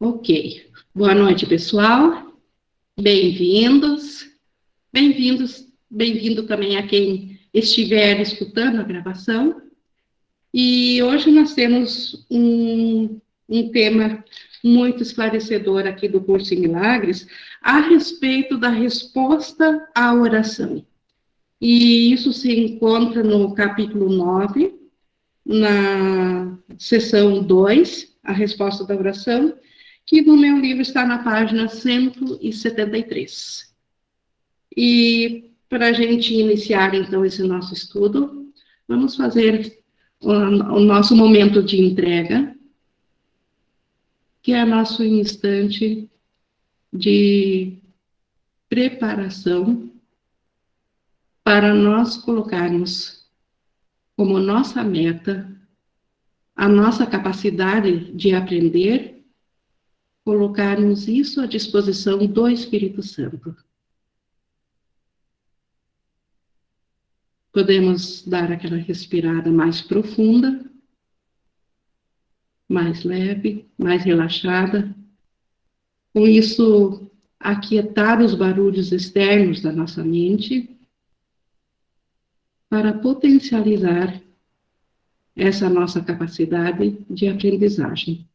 Ok. Boa noite, pessoal. Bem-vindos. Bem-vindo também a quem estiver escutando a gravação. E hoje nós temos um tema muito esclarecedor aqui do curso em Milagres a respeito da resposta à oração. E isso se encontra no capítulo 9, na seção 2, a resposta da oração, que no meu livro está na página 173. E para a gente iniciar, então, esse nosso estudo, vamos fazer o nosso momento de entrega, que é nosso instante de preparação para nós colocarmos como nossa meta a nossa capacidade de aprender, colocarmos isso à disposição do Espírito Santo. Podemos dar aquela respirada mais profunda, mais leve, mais relaxada. Com isso, aquietar os barulhos externos da nossa mente para potencializar essa nossa capacidade de aprendizagem.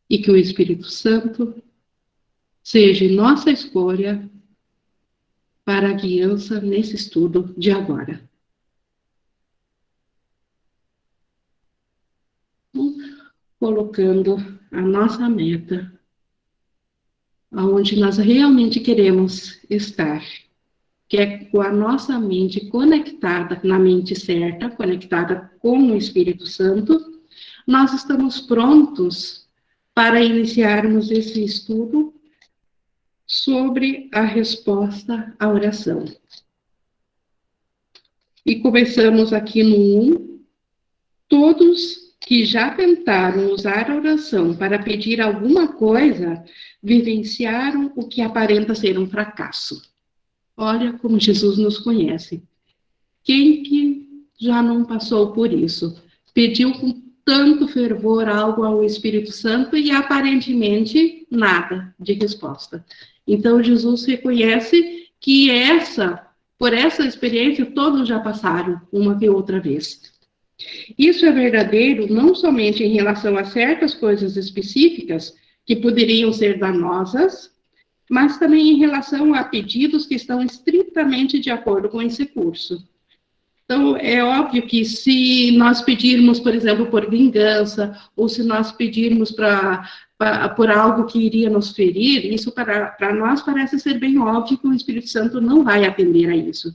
E que o Espírito Santo seja nossa escolha para a guiança nesse estudo de agora. Colocando a nossa meta aonde nós realmente queremos estar, que é com a nossa mente conectada na mente certa, conectada com o Espírito Santo, nós estamos prontos para iniciarmos esse estudo sobre a resposta à oração. E começamos aqui no 1. Todos que já tentaram usar a oração para pedir alguma coisa, vivenciaram o que aparenta ser um fracasso. Olha como Jesus nos conhece. Quem que já não passou por isso? Pediu com tanto fervor algo ao Espírito Santo e aparentemente nada de resposta. Então Jesus reconhece que por essa experiência todos já passaram uma e outra vez. Isso é verdadeiro não somente em relação a certas coisas específicas que poderiam ser danosas, mas também em relação a pedidos que estão estritamente de acordo com esse curso. Então, é óbvio que se nós pedirmos, por exemplo, por vingança, ou se nós pedirmos por algo que iria nos ferir, isso para nós parece ser bem óbvio que o Espírito Santo não vai atender a isso.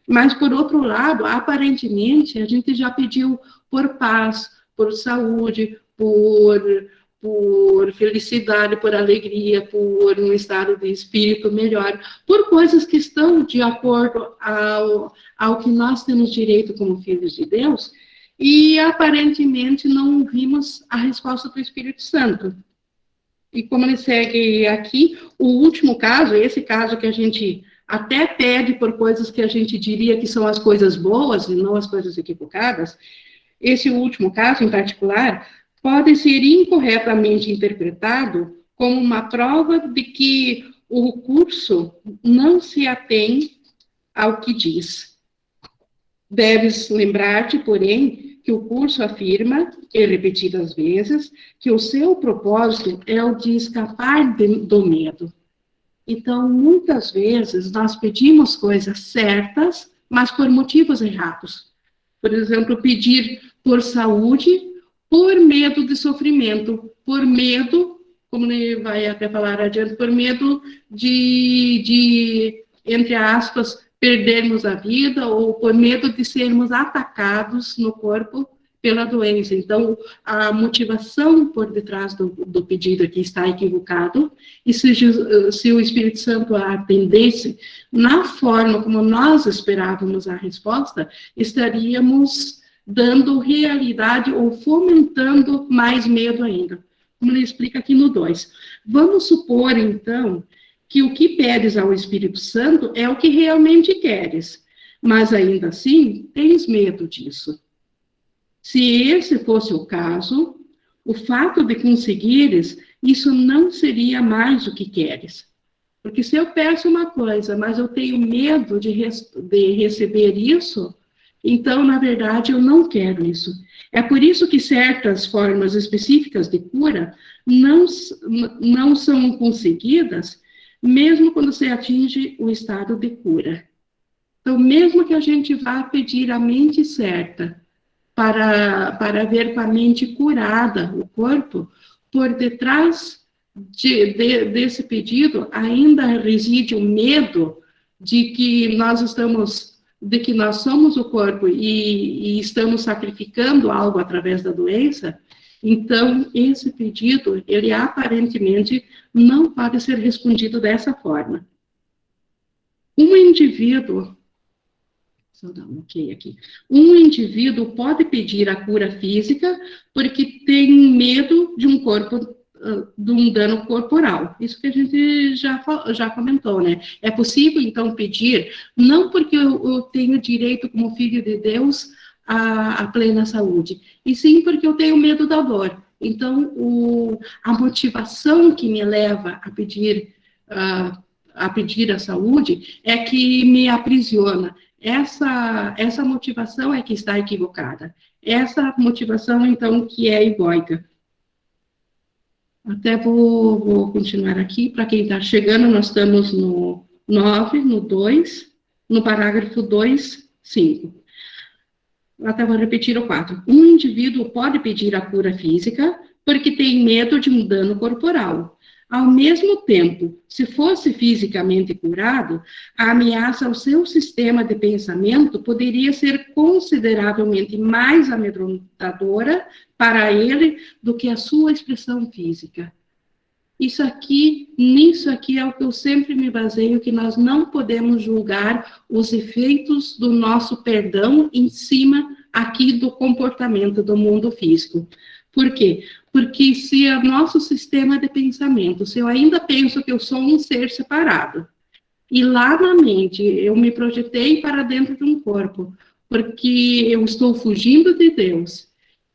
Mas, por outro lado, aparentemente, a gente já pediu por paz, por saúde, por felicidade, por alegria, por um estado de espírito melhor, por coisas que estão de acordo ao que nós temos direito como filhos de Deus, e aparentemente não vimos a resposta do Espírito Santo. E como ele segue aqui, o último caso, esse caso que a gente até pede por coisas que a gente diria que são as coisas boas e não as coisas equivocadas, esse último caso em particular pode ser incorretamente interpretado como uma prova de que o curso não se atém ao que diz. Deves lembrar-te, porém, que o curso afirma, e repetidas vezes, que o seu propósito é o de escapar do medo. Então, muitas vezes, nós pedimos coisas certas, mas por motivos errados. Por exemplo, pedir por saúde, por medo de sofrimento, por medo, como ele vai até falar adiante, por medo de entre aspas, perdermos a vida, ou por medo de sermos atacados no corpo pela doença. Então, a motivação por detrás do pedido aqui está equivocado, e se o Espírito Santo atendesse na forma como nós esperávamos a resposta, estaríamos dando realidade ou fomentando mais medo ainda, como ele explica aqui no 2. Vamos supor, então, que o que pedes ao Espírito Santo é o que realmente queres, mas ainda assim tens medo disso. Se esse fosse o caso, o fato de conseguires, isso não seria mais o que queres. Porque se eu peço uma coisa, mas eu tenho medo de receber isso, então, na verdade, eu não quero isso. É por isso que certas formas específicas de cura não são conseguidas, mesmo quando se atinge o estado de cura. Então, mesmo que a gente vá pedir a mente certa para ver com a mente curada o corpo, por detrás desse pedido ainda reside o medo de que nós somos o corpo e estamos sacrificando algo através da doença. Então, esse pedido, ele aparentemente não pode ser respondido dessa forma. Um indivíduo pode pedir a cura física porque tem medo de um dano corporal. Isso que a gente já comentou, né? É possível, então, pedir, não porque eu tenho direito, como filho de Deus, a plena saúde, e sim porque eu tenho medo da dor. Então, a motivação que me leva a pedir a saúde é que me aprisiona. Essa motivação é que está equivocada. Essa motivação, então, que é egóica. Até vou continuar aqui. Para quem está chegando, nós estamos no 9, no 2, no parágrafo 2, 5. Até vou repetir o 4. Um indivíduo pode pedir a cura física porque tem medo de um dano corporal. Ao mesmo tempo, se fosse fisicamente curado, a ameaça ao seu sistema de pensamento poderia ser consideravelmente mais amedrontadora para ele do que a sua expressão física. Nisso aqui é o que eu sempre me baseio, que nós não podemos julgar os efeitos do nosso perdão em cima aqui do comportamento do mundo físico. Por quê? Porque se o nosso sistema de pensamento, se eu ainda penso que eu sou um ser separado, e lá na mente eu me projetei para dentro de um corpo, porque eu estou fugindo de Deus,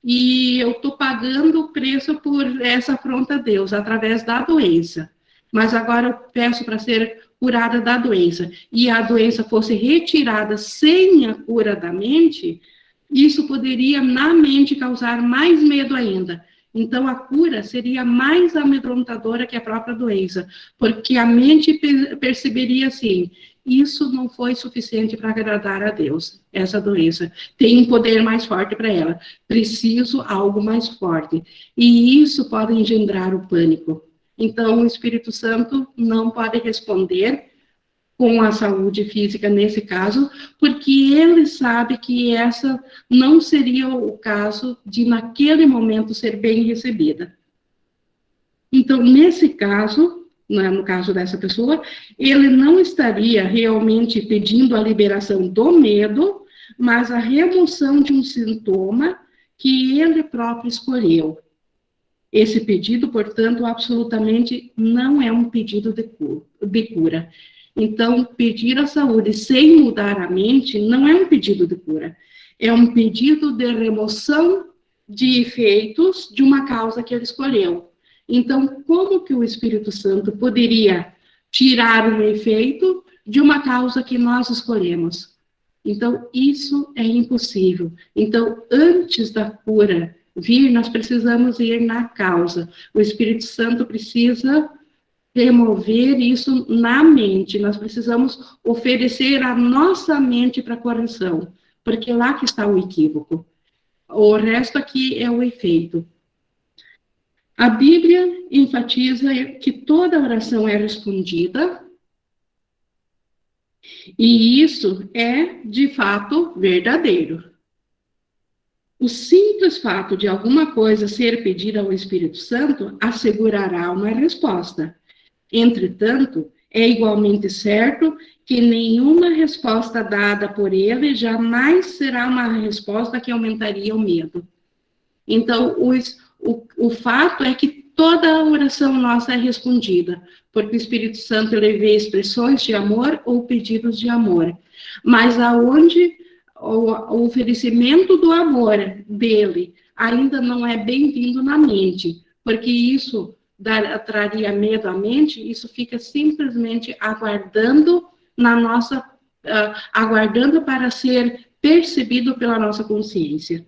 e eu estou pagando o preço por essa afronta a Deus, através da doença. Mas agora eu peço para ser curada da doença, e a doença fosse retirada sem a cura da mente, isso poderia, na mente, causar mais medo ainda. Então, a cura seria mais amedrontadora que a própria doença, porque a mente perceberia assim, isso não foi suficiente para agradar a Deus, essa doença. Tem um poder mais forte para ela, preciso algo mais forte. E isso pode engendrar o pânico. Então, o Espírito Santo não pode responder com a saúde física nesse caso, porque ele sabe que essa não seria o caso de, naquele momento, ser bem recebida. Então, nesse caso, no caso dessa pessoa, ele não estaria realmente pedindo a liberação do medo, mas a remoção de um sintoma que ele próprio escolheu. Esse pedido, portanto, absolutamente não é um pedido de cura. Então, pedir a saúde sem mudar a mente não é um pedido de cura. É um pedido de remoção de efeitos de uma causa que ele escolheu. Então, como que o Espírito Santo poderia tirar um efeito de uma causa que nós escolhemos? Então, isso é impossível. Então, antes da cura vir, nós precisamos ir na causa. O Espírito Santo precisa remover isso na mente. Nós precisamos oferecer a nossa mente para a correção, porque lá que está o equívoco. O resto aqui é o efeito. A Bíblia enfatiza que toda oração é respondida, e isso é, de fato, verdadeiro. O simples fato de alguma coisa ser pedida ao Espírito Santo assegurará uma resposta. Entretanto, é igualmente certo que nenhuma resposta dada por ele jamais será uma resposta que aumentaria o medo. Então, o fato é que toda oração nossa é respondida, porque o Espírito Santo ele vê expressões de amor ou pedidos de amor. Mas aonde o oferecimento do amor dele ainda não é bem-vindo na mente, porque isso traria medo à mente, isso fica simplesmente aguardando na nossa, aguardando para ser percebido pela nossa consciência.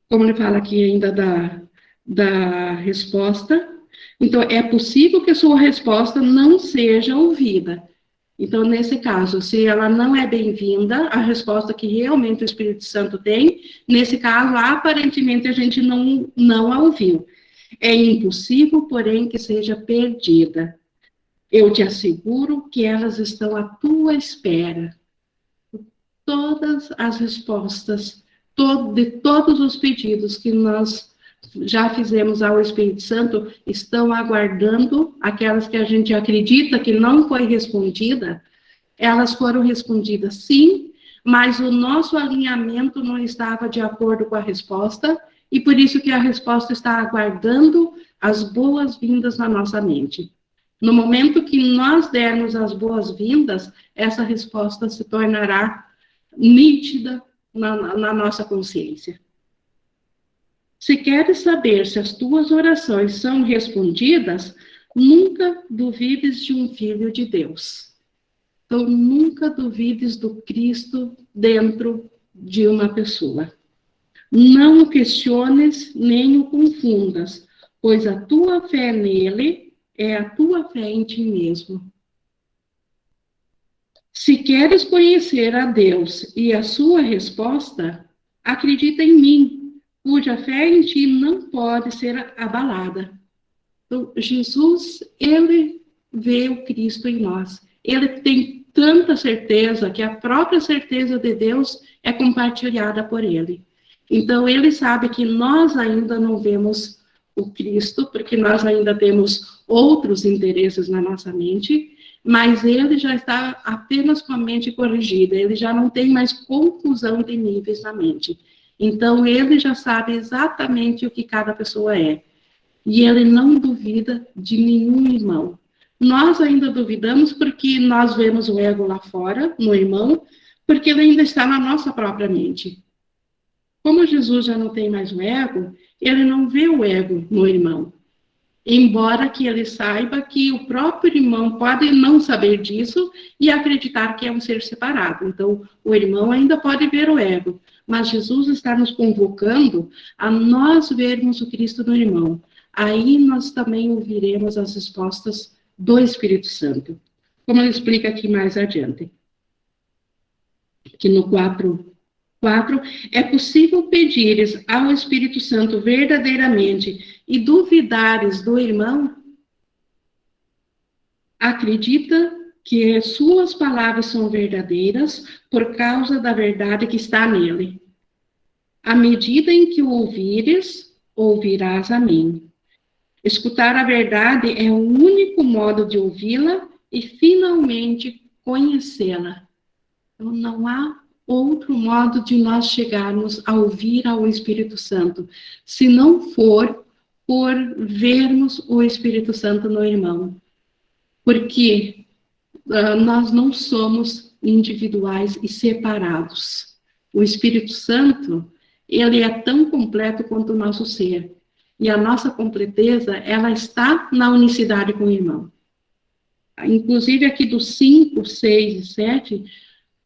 Como ele fala aqui ainda da resposta, então é possível que a sua resposta não seja ouvida. Então, nesse caso, se ela não é bem-vinda, a resposta que realmente o Espírito Santo tem, nesse caso, aparentemente a gente não a ouviu. É impossível, porém, que seja perdida. Eu te asseguro que elas estão à tua espera. Todas as respostas de todos os pedidos que nós já fizemos ao Espírito Santo estão aguardando, aquelas que a gente acredita que não foi respondida, elas foram respondidas sim, mas o nosso alinhamento não estava de acordo com a resposta, e por isso que a resposta está aguardando as boas-vindas na nossa mente. No momento que nós dermos as boas-vindas, essa resposta se tornará nítida na nossa consciência. Se queres saber se as tuas orações são respondidas, nunca duvides de um filho de Deus. Então, nunca duvides do Cristo dentro de uma pessoa. Não o questiones nem o confundas, pois a tua fé nele é a tua fé em ti mesmo. Se queres conhecer a Deus e a sua resposta, acredita em mim, cuja fé em ti não pode ser abalada. Então, Jesus, ele vê o Cristo em nós. Ele tem tanta certeza que a própria certeza de Deus é compartilhada por ele. Então, ele sabe que nós ainda não vemos o Cristo, porque nós ainda temos outros interesses na nossa mente, mas ele já está apenas com a mente corrigida, ele já não tem mais confusão de níveis na mente. Então, ele já sabe exatamente o que cada pessoa é. E ele não duvida de nenhum irmão. Nós ainda duvidamos porque nós vemos o ego lá fora, no irmão, porque ele ainda está na nossa própria mente. Como Jesus já não tem mais o ego, ele não vê o ego no irmão. Embora que ele saiba que o próprio irmão pode não saber disso e acreditar que é um ser separado. Então, o irmão ainda pode ver o ego, mas Jesus está nos convocando a nós vermos o Cristo no irmão. Aí nós também ouviremos as respostas do Espírito Santo. Como ele explica aqui mais adiante. Que no 4, é possível pedires ao Espírito Santo verdadeiramente e duvidares do irmão? Acredita que suas palavras são verdadeiras por causa da verdade que está nele. À medida em que o ouvires, ouvirás a mim. Escutar a verdade é o único modo de ouvi-la e finalmente conhecê-la. Então, não há outro modo de nós chegarmos a ouvir ao Espírito Santo, se não for por vermos o Espírito Santo no irmão. Porque nós não somos individuais e separados. O Espírito Santo, ele é tão completo quanto o nosso ser. E a nossa completeza, ela está na unicidade com o irmão. Inclusive, aqui dos 5, 6 e 7,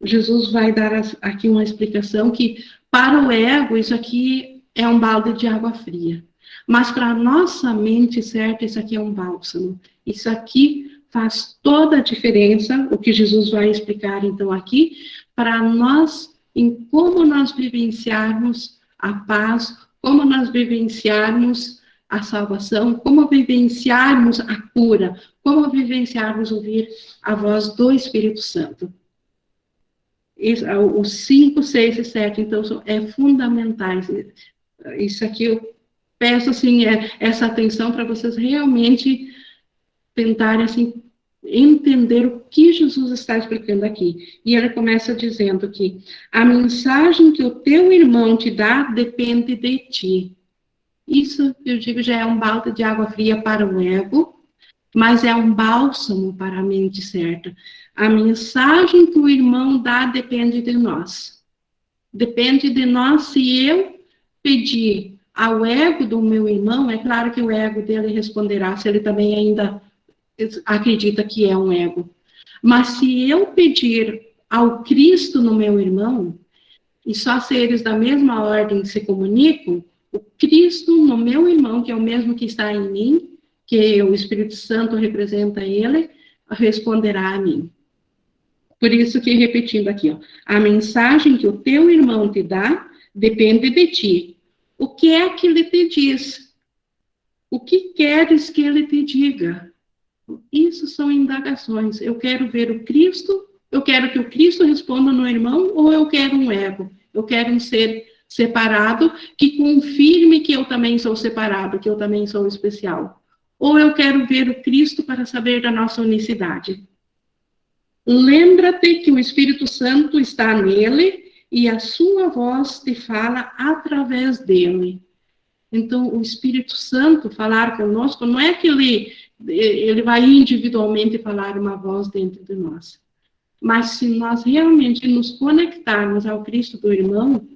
Jesus vai dar aqui uma explicação que, para o ego, isso aqui é um balde de água fria. Mas para a nossa mente certa, isso aqui é um bálsamo. Isso aqui faz toda a diferença, o que Jesus vai explicar, então, aqui, para nós, em como nós vivenciarmos a paz, como nós vivenciarmos a salvação, como vivenciarmos a cura, como vivenciarmos ouvir a voz do Espírito Santo. Os 5, 6 e 7, então, é fundamentais. Isso aqui eu peço, assim, essa atenção para vocês realmente tentarem, assim, entender o que Jesus está explicando aqui. E ele começa dizendo que a mensagem que o teu irmão te dá depende de ti. Isso, eu digo, já é um balde de água fria para o ego, mas é um bálsamo para a mente certa. A mensagem que o irmão dá depende de nós. Depende de nós se eu pedir ao ego do meu irmão, é claro que o ego dele responderá se ele também ainda acredita que é um ego. Mas se eu pedir ao Cristo no meu irmão, e só seres da mesma ordem se comunicam, o Cristo no meu irmão, que é o mesmo que está em mim, que o Espírito Santo representa ele, responderá a mim. Por isso que, repetindo aqui, ó, a mensagem que o teu irmão te dá depende de ti. O que é que ele te diz? O que queres que ele te diga? Isso são indagações. Eu quero ver o Cristo, eu quero que o Cristo responda no irmão, ou eu quero um ego? Eu quero um ser separado que confirme que eu também sou separado, que eu também sou especial. Ou eu quero ver o Cristo para saber da nossa unicidade. Lembra-te que o Espírito Santo está nele e a sua voz te fala através dele. Então, o Espírito Santo falar conosco não é que ele vai individualmente falar uma voz dentro de nós. Mas se nós realmente nos conectarmos ao Cristo do irmão,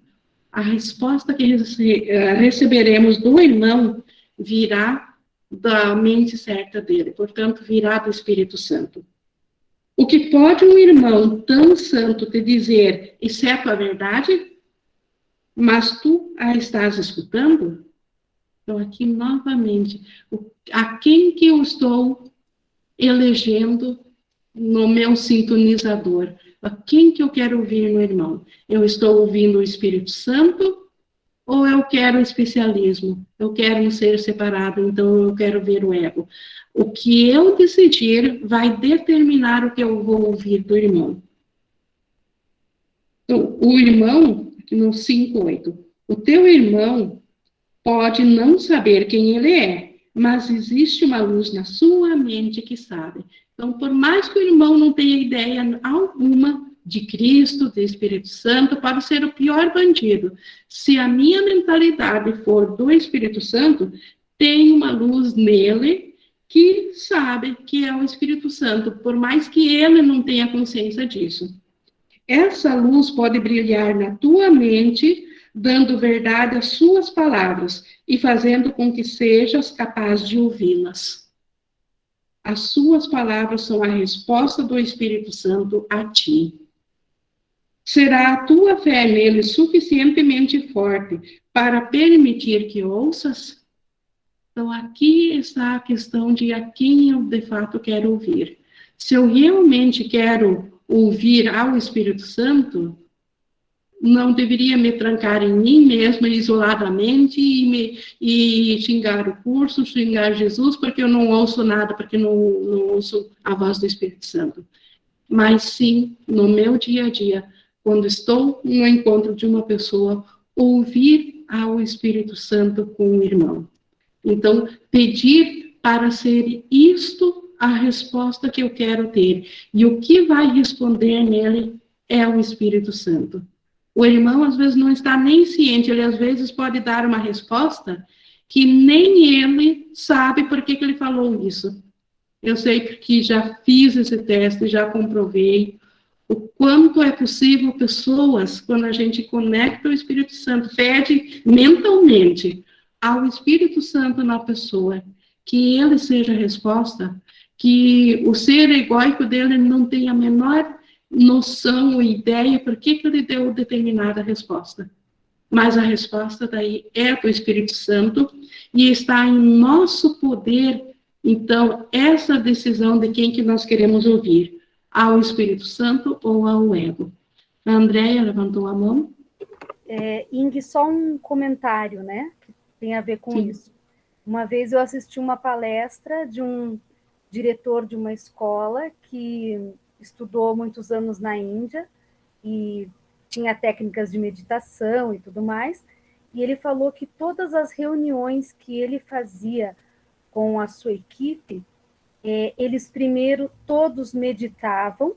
a resposta que receberemos do irmão virá da mente certa dele, portanto, virá do Espírito Santo. O que pode um irmão tão santo te dizer, exceto a verdade, mas tu a estás escutando? Então, aqui, novamente, a quem que eu estou elegendo no meu sintonizador? A quem que eu quero ouvir no irmão? Eu estou ouvindo o Espírito Santo ou eu quero especialismo? Eu quero um ser separado, então eu quero ver o ego. O que eu decidir vai determinar o que eu vou ouvir do irmão. Então, o irmão, no 5:8, o teu irmão pode não saber quem ele é, mas existe uma luz na sua mente que sabe. Então, por mais que o irmão não tenha ideia alguma de Cristo, do Espírito Santo, pode ser o pior bandido. Se a minha mentalidade for do Espírito Santo, tem uma luz nele que sabe que é o Espírito Santo, por mais que ele não tenha consciência disso. Essa luz pode brilhar na tua mente, dando verdade às suas palavras e fazendo com que sejas capaz de ouvi-las. As suas palavras são a resposta do Espírito Santo a ti. Será a tua fé nele suficientemente forte para permitir que ouças? Então, aqui está a questão de a quem eu, de fato, quero ouvir. Se eu realmente quero ouvir ao Espírito Santo, não deveria me trancar em mim mesma, isoladamente, e xingar o curso, xingar Jesus, porque eu não ouço nada, porque não ouço a voz do Espírito Santo. Mas sim, no meu dia a dia, quando estou no encontro de uma pessoa, ouvir ao Espírito Santo com o irmão. Então, pedir para ser isto a resposta que eu quero ter. E o que vai responder nele é o Espírito Santo. O irmão, às vezes, não está nem ciente, ele, às vezes, pode dar uma resposta que nem ele sabe por que ele falou isso. Eu sei porque já fiz esse teste, já comprovei o quanto é possível pessoas, quando a gente conecta o Espírito Santo, pede mentalmente ao Espírito Santo na pessoa, que ele seja a resposta, que o ser egóico dele não tenha a menor noção ou ideia por que ele deu determinada resposta. Mas a resposta daí é do Espírito Santo e está em nosso poder, então, essa decisão de quem que nós queremos ouvir, ao Espírito Santo ou ao ego. A Andréia levantou a mão. Ing, só um comentário, né, que tem a ver com Sim. isso. Uma vez eu assisti uma palestra de um diretor de uma escola que estudou muitos anos na Índia e tinha técnicas de meditação e tudo mais, e ele falou que todas as reuniões que ele fazia com a sua equipe, eles primeiro todos meditavam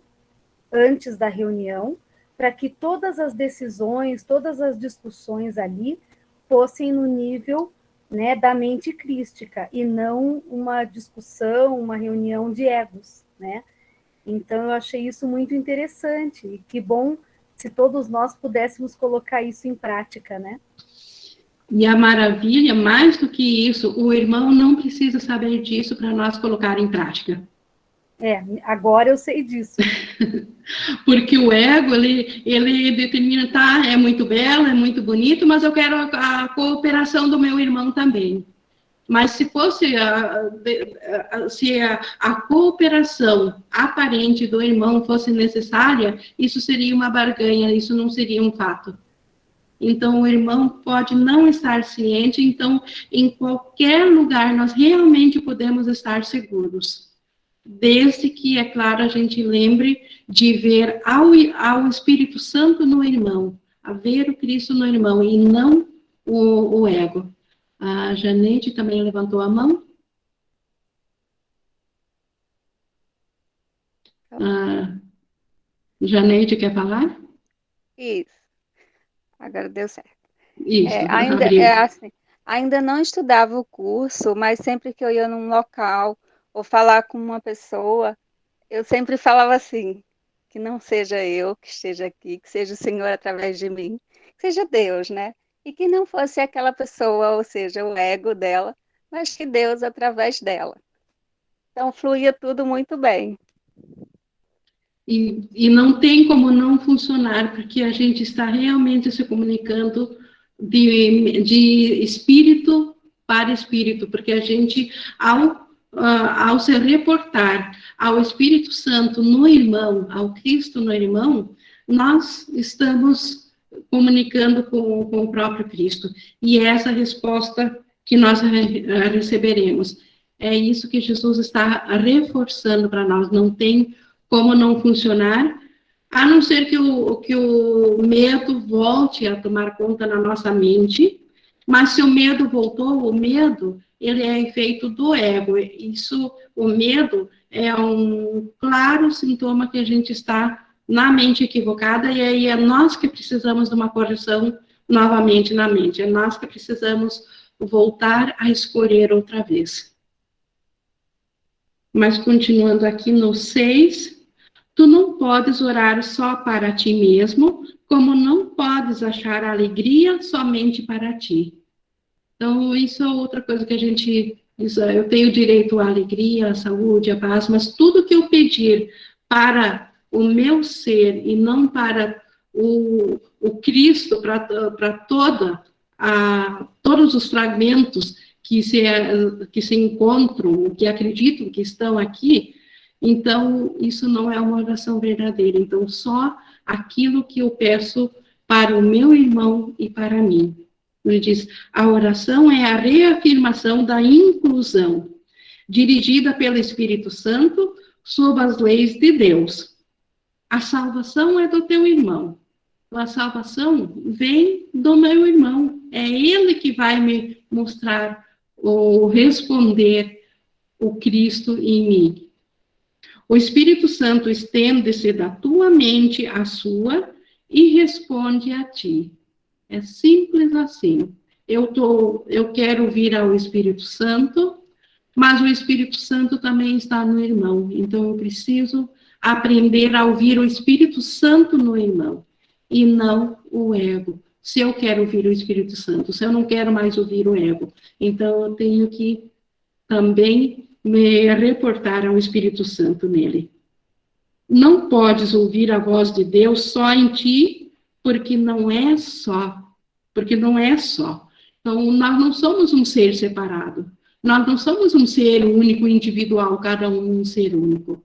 antes da reunião, para que todas as decisões, todas as discussões ali fossem no nível, né, da mente crística, e não uma discussão, uma reunião de egos, né? Então, eu achei isso muito interessante, e que bom se todos nós pudéssemos colocar isso em prática, né? E a maravilha, mais do que isso, o irmão não precisa saber disso para nós colocar em prática. Agora eu sei disso. Porque o ego, ele determina, tá, é muito belo, é muito bonito, mas eu quero a cooperação do meu irmão também. Mas se fosse a cooperação aparente do irmão fosse necessária, isso seria uma barganha, isso não seria um fato. Então, o irmão pode não estar ciente, então, em qualquer lugar, nós realmente podemos estar seguros. Desde que, é claro, a gente lembre de ver ao Espírito Santo no irmão, a ver o Cristo no irmão, e não o ego. A Janete também levantou a mão. Janete, quer falar? Isso. Agora deu certo. Isso, Ainda não estudava o curso, mas sempre que eu ia num local ou falar com uma pessoa, eu sempre falava assim, que não seja eu que esteja aqui, que seja o Senhor através de mim, que seja Deus, né? E que não fosse aquela pessoa, ou seja, o ego dela, mas que Deus através dela. Então fluía tudo muito bem. E não tem como não funcionar, porque a gente está realmente se comunicando de espírito para espírito, porque a gente, ao se reportar ao Espírito Santo no irmão, ao Cristo no irmão, nós estamos comunicando com o próprio Cristo. E é essa resposta que nós receberemos. É isso que Jesus está reforçando para nós. Não tem como não funcionar, a não ser que o medo volte a tomar conta na nossa mente, mas se o medo voltou, o medo, ele é efeito do ego. O medo é um claro sintoma que a gente está na mente equivocada, e aí é nós que precisamos de uma correção novamente na mente, é nós que precisamos voltar a escolher outra vez. Mas continuando aqui no 6, tu não podes orar só para ti mesmo, como não podes achar alegria somente para ti. Então, isso é outra coisa que eu tenho direito à alegria, à saúde, à paz, mas tudo que eu pedir para o meu ser e não para o Cristo, para todos os fragmentos que se encontram, que acreditam que estão aqui, então, isso não é uma oração verdadeira. Então, só aquilo que eu peço para o meu irmão e para mim. Ele diz, a oração é a reafirmação da inclusão, dirigida pelo Espírito Santo, sob as leis de Deus. A salvação é do teu irmão. A salvação vem do meu irmão. É ele que vai me mostrar ou responder o Cristo em mim. O Espírito Santo estende-se da tua mente à sua e responde a ti. É simples assim. Eu quero vir ao Espírito Santo, mas o Espírito Santo também está no irmão. Então, eu preciso aprender a ouvir o Espírito Santo no irmão, e não o ego. Se eu quero ouvir o Espírito Santo, se eu não quero mais ouvir o ego, então eu tenho que também me reportar ao Espírito Santo nele. Não podes ouvir a voz de Deus só em ti, porque não é só. Então, nós não somos um ser separado. Nós não somos um ser único, individual, cada um ser único.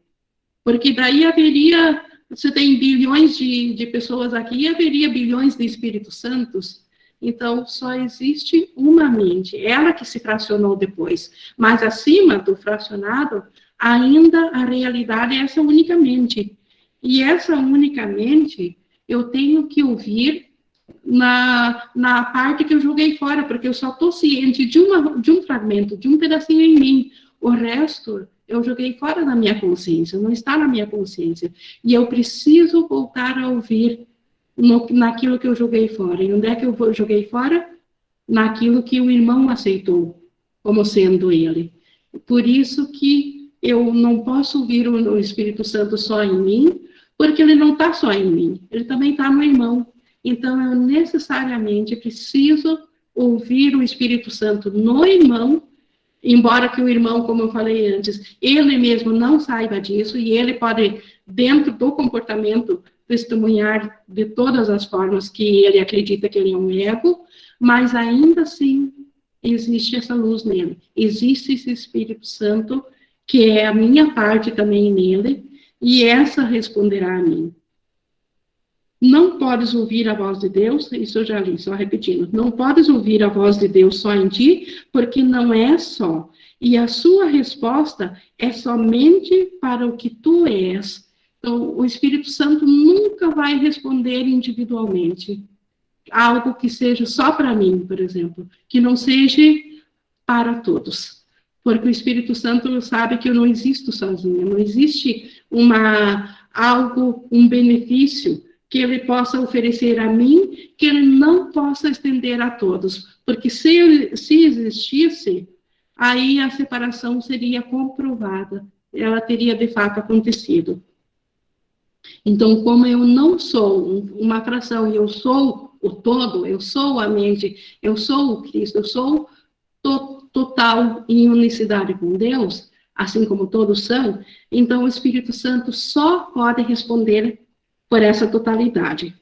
Porque daí haveria, você tem bilhões de pessoas aqui, haveria bilhões de Espíritos Santos. Então, só existe uma mente, ela que se fracionou depois. Mas acima do fracionado, ainda a realidade é essa única mente. E essa única mente, eu tenho que ouvir na parte que eu joguei fora, porque eu só estou ciente de um fragmento, de um pedacinho em mim. O resto, eu joguei fora da minha consciência, não está na minha consciência. E eu preciso voltar a ouvir naquilo que eu joguei fora. E onde é que eu joguei fora? Naquilo que o irmão aceitou, como sendo ele. Por isso que eu não posso ouvir o Espírito Santo só em mim, porque ele não está só em mim, ele também está no irmão. Então, eu necessariamente preciso ouvir o Espírito Santo no irmão, embora que o irmão, como eu falei antes, ele mesmo não saiba disso, e ele pode, dentro do comportamento, testemunhar de todas as formas que ele acredita que ele é um ego, mas ainda assim existe essa luz nele, existe esse Espírito Santo, que é a minha parte também nele, e essa responderá a mim. Não podes ouvir a voz de Deus, isso eu já li, só repetindo, não podes ouvir a voz de Deus só em ti, porque não é só, e a sua resposta é somente para o que tu és. Então, o Espírito Santo nunca vai responder individualmente, algo que seja só para mim, por exemplo, que não seja para todos, porque o Espírito Santo sabe que eu não existo sozinha, não existe um benefício que ele possa oferecer a mim, que ele não possa estender a todos, porque se existisse, aí a separação seria comprovada, ela teria de fato acontecido. Então, como eu não sou uma fração, eu sou o todo, eu sou a mente, eu sou o Cristo, eu sou total em unicidade com Deus, assim como todos são, então o Espírito Santo só pode responder por essa totalidade.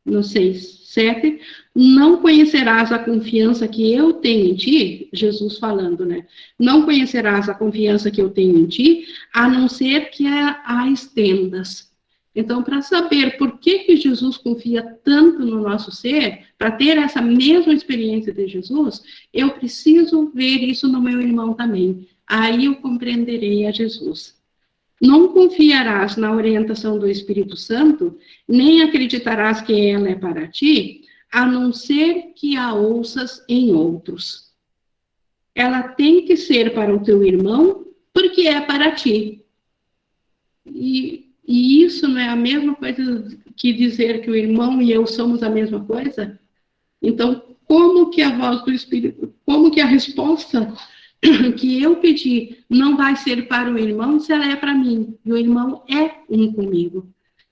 No 6:7, não conhecerás a confiança que eu tenho em ti, Jesus falando, né? Não conhecerás a confiança que eu tenho em ti, a não ser que a estendas. Então, para saber por que Jesus confia tanto no nosso ser, para ter essa mesma experiência de Jesus, eu preciso ver isso no meu irmão também. Aí eu compreenderei a Jesus. Não confiarás na orientação do Espírito Santo, nem acreditarás que ela é para ti, a não ser que a ouças em outros. Ela tem que ser para o teu irmão, porque é para ti. E isso não é a mesma coisa que dizer que o irmão e eu somos a mesma coisa? Então, como que a voz do Espírito, como que a resposta que eu pedi não vai ser para o irmão se ela é para mim? E o irmão é um comigo.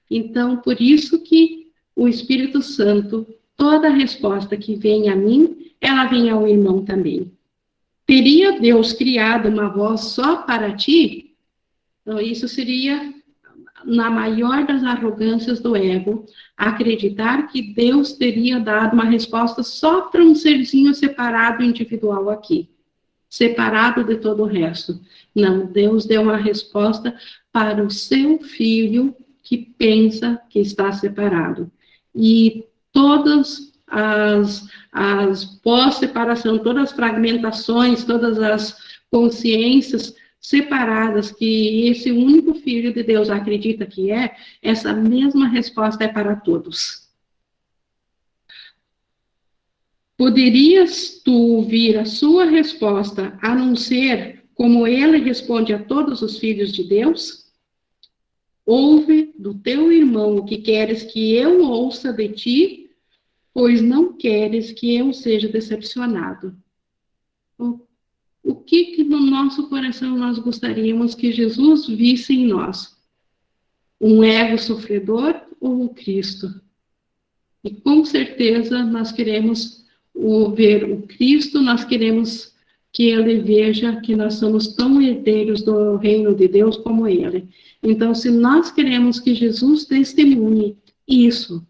Então, por isso que o Espírito Santo, toda resposta que vem a mim, ela vem ao irmão também. Teria Deus criado uma voz só para ti? Então, isso seria na maior das arrogâncias do ego, acreditar que Deus teria dado uma resposta só para um serzinho separado, individual aqui, separado de todo o resto. Não, Deus deu uma resposta para o seu filho que pensa que está separado. E todas as pós-separação, todas as fragmentações, todas as consciências separadas que esse único filho de Deus acredita que é, essa mesma resposta é para todos. Poderias tu ouvir a sua resposta, a não ser como ele responde a todos os filhos de Deus? Ouve do teu irmão o que queres que eu ouça de ti, pois não queres que eu seja decepcionado. O que no nosso coração nós gostaríamos que Jesus visse em nós? Um ego sofredor ou o Cristo? E com certeza nós queremos ver o Cristo, nós queremos que ele veja que nós somos tão herdeiros do reino de Deus como ele. Então, se nós queremos que Jesus testemunhe isso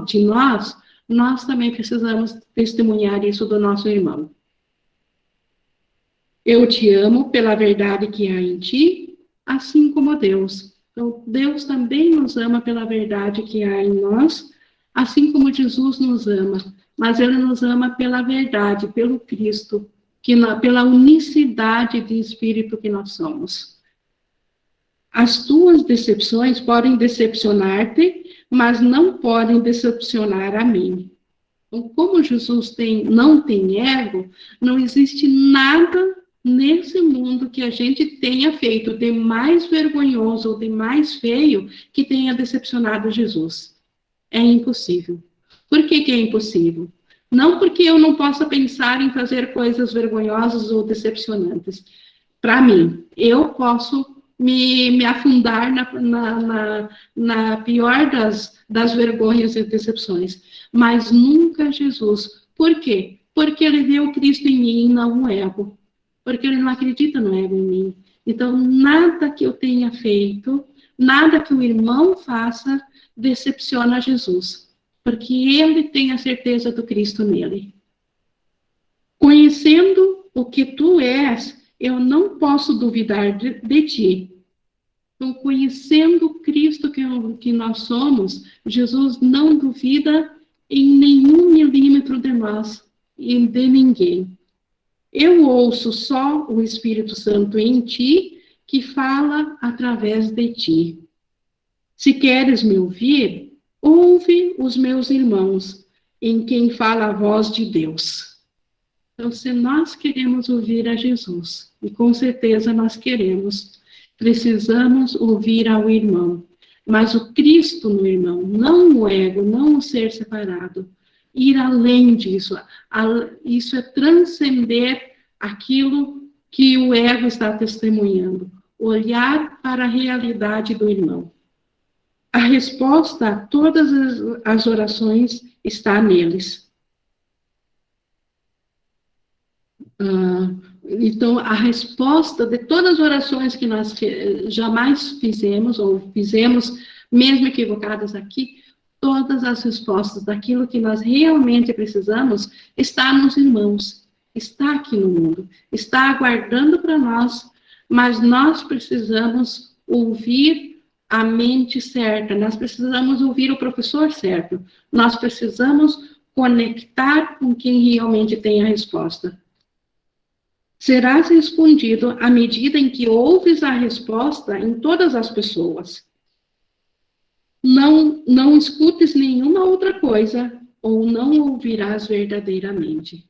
de nós, nós também precisamos testemunhar isso do nosso irmão. Eu te amo pela verdade que há em ti, assim como Deus. Então, Deus também nos ama pela verdade que há em nós, assim como Jesus nos ama. Mas ele nos ama pela verdade, pelo Cristo, pela unicidade de espírito que nós somos. As tuas decepções podem decepcionar-te, mas não podem decepcionar a mim. Então, como Jesus não tem ego, não existe nada nesse mundo que a gente tenha feito de mais vergonhoso ou de mais feio que tenha decepcionado Jesus. É impossível. Por que é impossível? Não porque eu não possa pensar em fazer coisas vergonhosas ou decepcionantes. Para mim, eu posso me afundar na pior das vergonhas e decepções, mas nunca Jesus. Por quê? porque ele vê o Cristo em mim e não o ego. Porque ele não acredita no ego em mim. Então, nada que eu tenha feito, nada que o irmão faça, decepciona Jesus. Porque ele tem a certeza do Cristo nele. Conhecendo o que tu és, eu não posso duvidar de ti. Então, conhecendo o Cristo que nós somos, Jesus não duvida em nenhum milímetro de nós e de ninguém. Eu ouço só o Espírito Santo em ti, que fala através de ti. Se queres me ouvir, ouve os meus irmãos, em quem fala a voz de Deus. Então, se nós queremos ouvir a Jesus, e com certeza nós queremos, precisamos ouvir ao irmão. Mas o Cristo no irmão, não o ego, não o ser separado. Ir além disso. Isso é transcender aquilo que o ego está testemunhando. Olhar para a realidade do irmão. A resposta a todas as orações está neles. Então, a resposta de todas as orações que nós jamais fizemos, ou fizemos, mesmo equivocadas aqui, todas as respostas daquilo que nós realmente precisamos está nos irmãos, está aqui no mundo, está aguardando para nós, mas nós precisamos ouvir a mente certa, nós precisamos ouvir o professor certo, nós precisamos conectar com quem realmente tem a resposta. Serás respondido à medida em que ouves a resposta em todas as pessoas. Não escutes nenhuma outra coisa, ou não ouvirás verdadeiramente.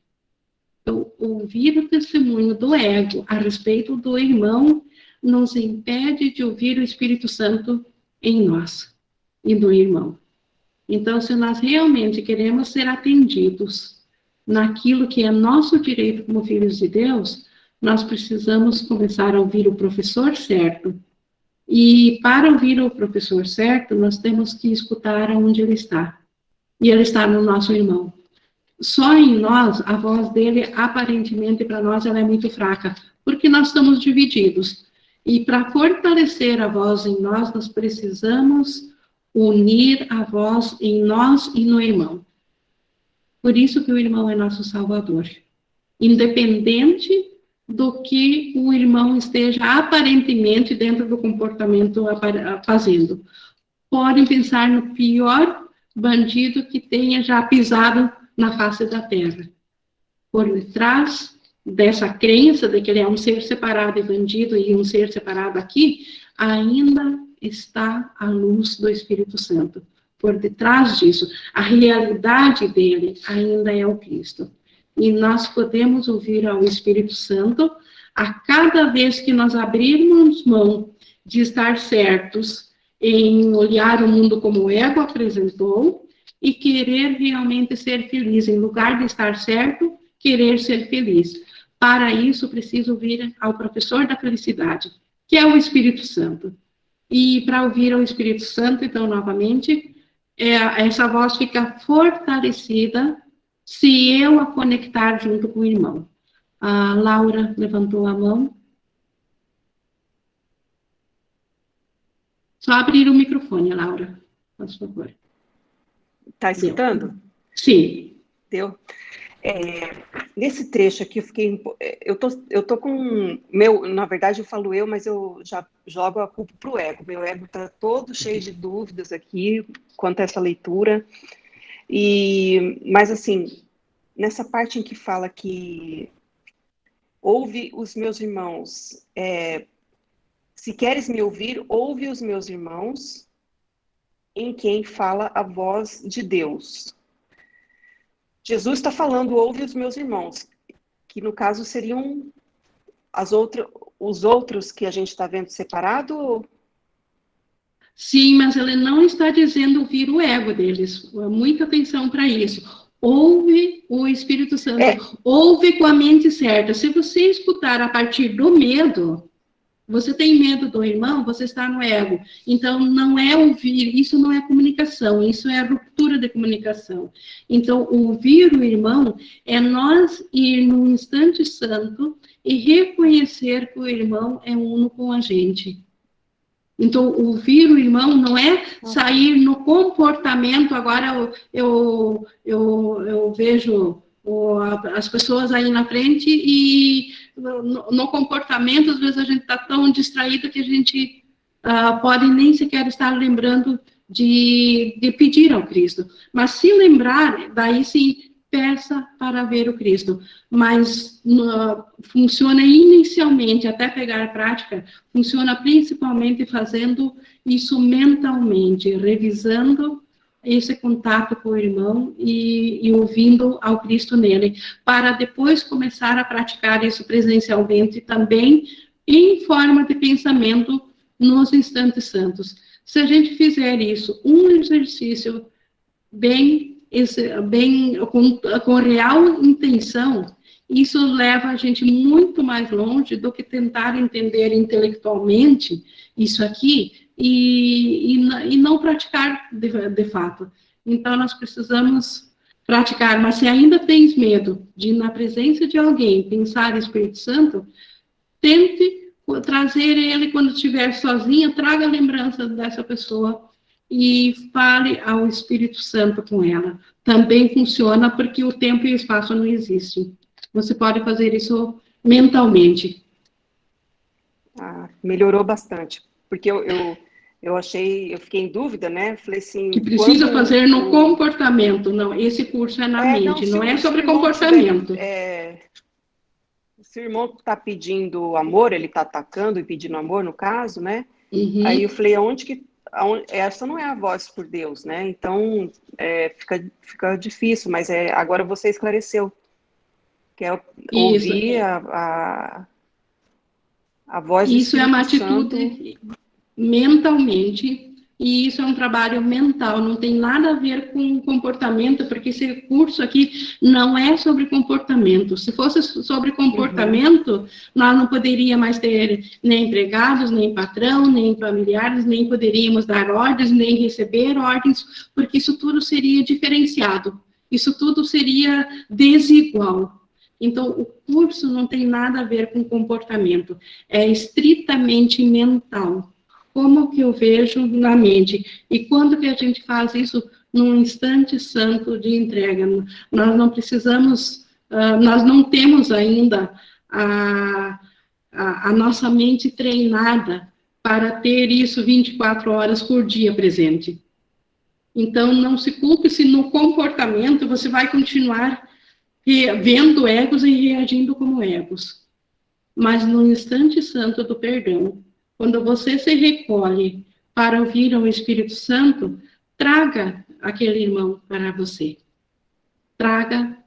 Então, ouvir o testemunho do ego a respeito do irmão nos impede de ouvir o Espírito Santo em nós e do irmão. Então, se nós realmente queremos ser atendidos naquilo que é nosso direito como filhos de Deus, nós precisamos começar a ouvir o professor certo. E para ouvir o professor certo, nós temos que escutar onde ele está. E ele está no nosso irmão. Só em nós, a voz dele, aparentemente, para nós, ela é muito fraca, porque nós estamos divididos. E para fortalecer a voz em nós, nós precisamos unir a voz em nós e no irmão. Por isso que o irmão é nosso salvador. Independente do que o irmão esteja aparentemente dentro do comportamento fazendo. Podem pensar no pior bandido que tenha já pisado na face da terra. Por detrás dessa crença de que ele é um ser separado e bandido e um ser separado aqui, ainda está a luz do Espírito Santo. Por detrás disso, a realidade dele ainda é o Cristo. E nós podemos ouvir ao Espírito Santo a cada vez que nós abrirmos mão de estar certos em olhar o mundo como o ego apresentou e querer realmente ser feliz. Em lugar de estar certo, querer ser feliz. Para isso, preciso ouvir ao professor da felicidade, que é o Espírito Santo. E para ouvir ao Espírito Santo, então, novamente, essa voz fica fortalecida se eu a conectar junto com o irmão. A Laura levantou a mão. Só abrir o microfone, Laura, por favor. Está escutando? Deu. Sim. Deu. Nesse trecho aqui, eu tô com na verdade eu falo mas eu já jogo a culpa para o ego. Meu ego está todo cheio de dúvidas aqui quanto a essa leitura. Mas assim, nessa parte em que fala que ouve os meus irmãos, se queres me ouvir, ouve os meus irmãos, em quem fala a voz de Deus. Jesus está falando, ouve os meus irmãos, que no caso seriam os outros que a gente está vendo separado? Sim, mas ele não está dizendo ouvir o ego deles. Muita atenção para isso. Ouve o Espírito Santo. Ouve com a mente certa. Se você escutar a partir do medo, Você tem medo do irmão, você está no ego. Então, não é ouvir, isso não é comunicação, isso é ruptura de comunicação. Então, ouvir o irmão é nós ir num instante santo e reconhecer que o irmão é uno com a gente. Então, ouvir o irmão não é sair no comportamento. Agora eu vejo as pessoas aí na frente e no comportamento, às vezes a gente está tão distraído que a gente pode nem sequer estar lembrando de pedir ao Cristo. Mas se lembrar, daí sim, peça para ver o Cristo. Mas funciona inicialmente, até pegar a prática, funciona principalmente fazendo isso mentalmente, revisando esse contato com o irmão e ouvindo ao Cristo nele, para depois começar a praticar isso presencialmente também, em forma de pensamento nos instantes santos. Se a gente fizer isso, um exercício com real intenção, isso leva a gente muito mais longe do que tentar entender intelectualmente isso aqui e não praticar de fato. Então, nós precisamos praticar, mas se ainda tens medo de, na presença de alguém, pensar em Espírito Santo, tente trazer ele quando estiver sozinha, traga a lembrança dessa pessoa e fale ao Espírito Santo com ela. Também funciona porque o tempo e o espaço não existem. Você pode fazer isso mentalmente. Melhorou bastante, porque eu fiquei em dúvida, né? Falei assim... Que precisa fazer no comportamento. Não, esse curso é na mente, não é sobre comportamento. Se o irmão está pedindo amor, ele está atacando e pedindo amor, no caso, né? Uhum. Aí eu falei, essa não é a voz por Deus, né? Então, fica difícil, mas agora você esclareceu. Que é ouvir a voz do Espírito Santo. Isso é uma atitude mentalmente, e isso é um trabalho mental, não tem nada a ver com comportamento, porque esse curso aqui não é sobre comportamento. Se fosse sobre comportamento, nós não poderíamos mais ter nem empregados, nem patrão, nem familiares, nem poderíamos dar ordens, nem receber ordens, porque isso tudo seria diferenciado, isso tudo seria desigual. Então, o curso não tem nada a ver com comportamento, é estritamente mental. Como que eu vejo na mente? E quando que a gente faz isso num instante santo de entrega? Nós não precisamos, nós não temos ainda a nossa mente treinada para ter isso 24 horas por dia presente. Então, não se culpe se no comportamento você vai continuar vendo egos e reagindo como egos. Mas no instante santo do perdão, quando você se recolhe para ouvir ao Espírito Santo, traga aquele irmão para você. Traga,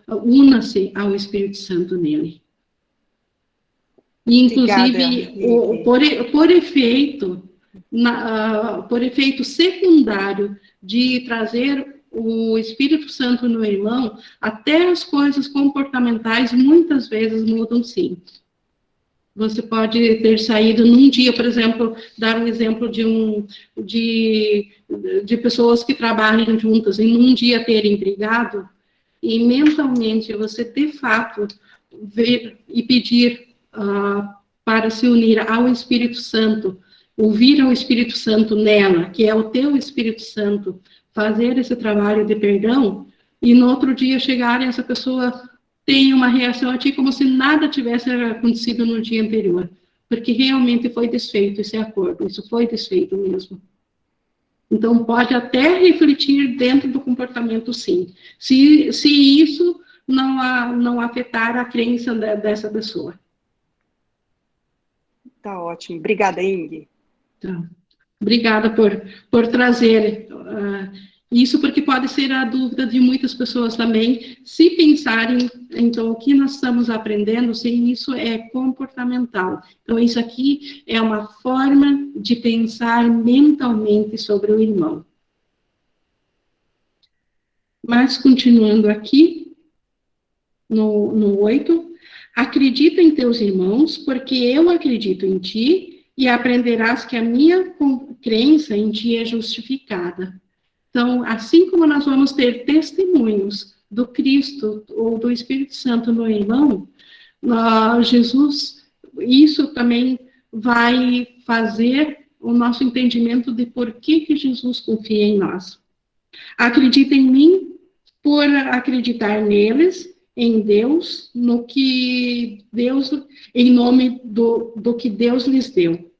una-se ao Espírito Santo nele. E, inclusive, por efeito secundário de trazer o Espírito Santo no irmão, até as coisas comportamentais muitas vezes mudam, sim. Você pode ter saído num dia, por exemplo, dar um exemplo de pessoas que trabalham juntas, e num dia terem brigado, e mentalmente você, de fato, ver e pedir para se unir ao Espírito Santo, ouvir ao Espírito Santo nela, que é o teu Espírito Santo, fazer esse trabalho de perdão, e no outro dia chegar e essa pessoa tem uma reação a ti como se nada tivesse acontecido no dia anterior, porque realmente foi desfeito esse acordo, isso foi desfeito mesmo. Então, pode até refletir dentro do comportamento, sim, se isso não afetar a crença dessa pessoa. Tá ótimo. Obrigada, Ingrid. Tá. Obrigada por trazer isso, porque pode ser a dúvida de muitas pessoas também, se pensarem, então, o que nós estamos aprendendo, se isso é comportamental. Então, isso aqui é uma forma de pensar mentalmente sobre o irmão. Mas, continuando aqui, no 8, Acredita em teus irmãos, porque eu acredito em ti, e aprenderás que a minha crença em ti é justificada. Então, assim como nós vamos ter testemunhos do Cristo ou do Espírito Santo no irmão, Jesus, isso também vai fazer o nosso entendimento de por que Jesus confia em nós. Acredita em mim por acreditar neles, em Deus, no que Deus, em nome do que Deus lhes deu.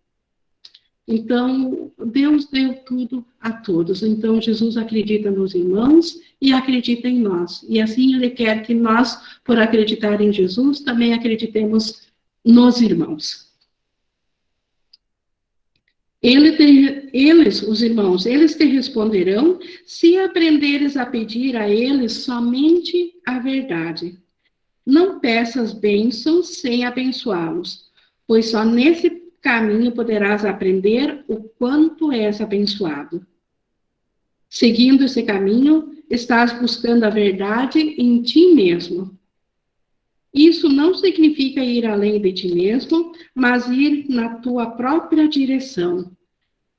Então, Deus deu tudo a todos. Então, Jesus acredita nos irmãos e acredita em nós. E assim Ele quer que nós, por acreditar em Jesus, também acreditemos nos irmãos. Os irmãos, eles te responderão se aprenderes a pedir a eles somente a verdade. Não peças bênçãos sem abençoá-los, pois só nesse caminho poderás aprender o quanto és abençoado. Seguindo esse caminho, estás buscando a verdade em ti mesmo. Isso não significa ir além de ti mesmo, mas ir na tua própria direção.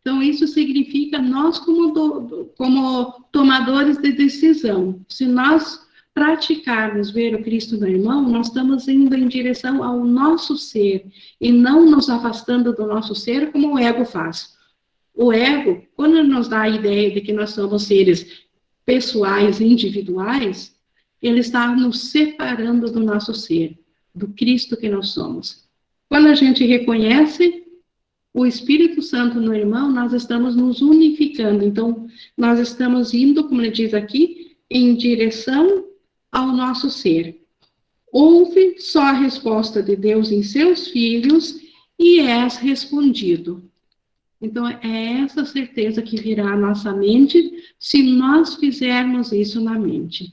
Então, isso significa nós como tomadores de decisão. Se nós praticarmos ver o Cristo no irmão, nós estamos indo em direção ao nosso ser, e não nos afastando do nosso ser como o ego faz. O ego, quando nos dá a ideia de que nós somos seres pessoais, individuais, ele está nos separando do nosso ser, do Cristo que nós somos. Quando a gente reconhece o Espírito Santo no irmão, nós estamos nos unificando. Então, nós estamos indo, como ele diz aqui, em direção ao nosso ser. Ouve só a resposta de Deus em seus filhos e és respondido. Então, é essa certeza que virá à nossa mente se nós fizermos isso na mente.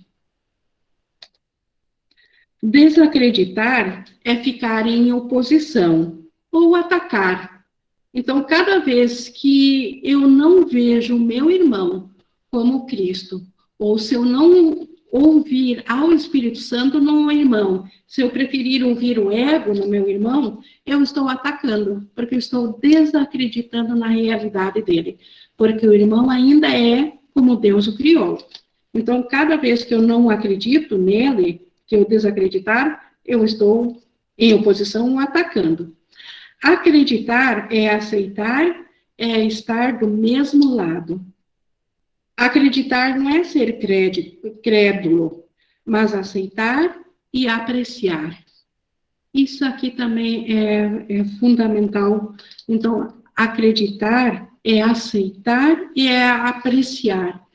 Desacreditar é ficar em oposição ou atacar. Então, cada vez que eu não vejo o meu irmão como Cristo, ou se eu não ouvir ao Espírito Santo no irmão, se eu preferir ouvir o ego no meu irmão, eu estou atacando, porque eu estou desacreditando na realidade dele, porque o irmão ainda é como Deus o criou. Então, cada vez que eu não acredito nele, que eu desacreditar, eu estou em oposição ou atacando. Acreditar é aceitar, é estar do mesmo lado. Acreditar não é ser crédulo, mas aceitar e apreciar. Isso aqui também é fundamental. Então, acreditar é aceitar e é apreciar.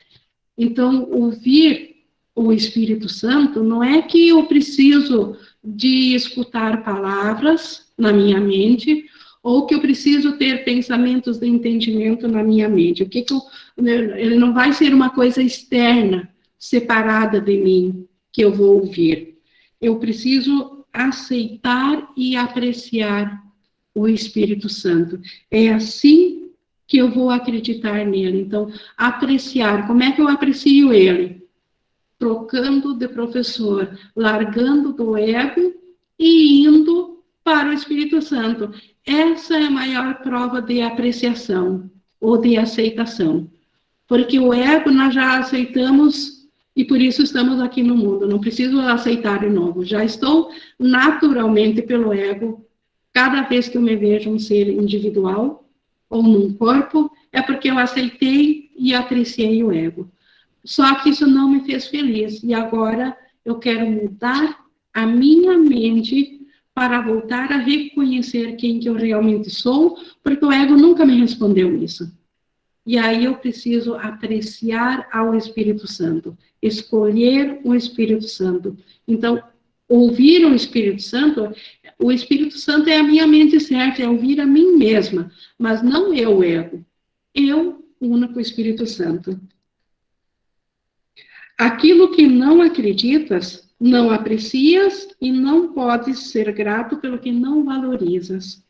Então, ouvir o Espírito Santo não é que eu preciso de escutar palavras na minha mente, ou que eu preciso ter pensamentos de entendimento na minha mente. Ele não vai ser uma coisa externa, separada de mim, que eu vou ouvir. Eu preciso aceitar e apreciar o Espírito Santo. É assim que eu vou acreditar nele. Então, apreciar. Como é que eu aprecio ele? Trocando de professor, largando do ego e indo para o Espírito Santo. Essa é a maior prova de apreciação ou de aceitação. Porque o ego nós já aceitamos e por isso estamos aqui no mundo. Não preciso aceitar de novo. Já estou naturalmente pelo ego. Cada vez que eu me vejo um ser individual ou num corpo, é porque eu aceitei e apreciei o ego. Só que isso não me fez feliz. E agora eu quero mudar a minha mente para voltar a reconhecer quem que eu realmente sou, porque o ego nunca me respondeu isso. E aí eu preciso apreciar ao Espírito Santo, escolher o Espírito Santo. Então, ouvir o Espírito Santo é a minha mente certa, é ouvir a mim mesma, mas não eu, o ego. Eu uno com o Espírito Santo. Aquilo que não acreditas, não aprecias e não podes ser grato pelo que não valorizas.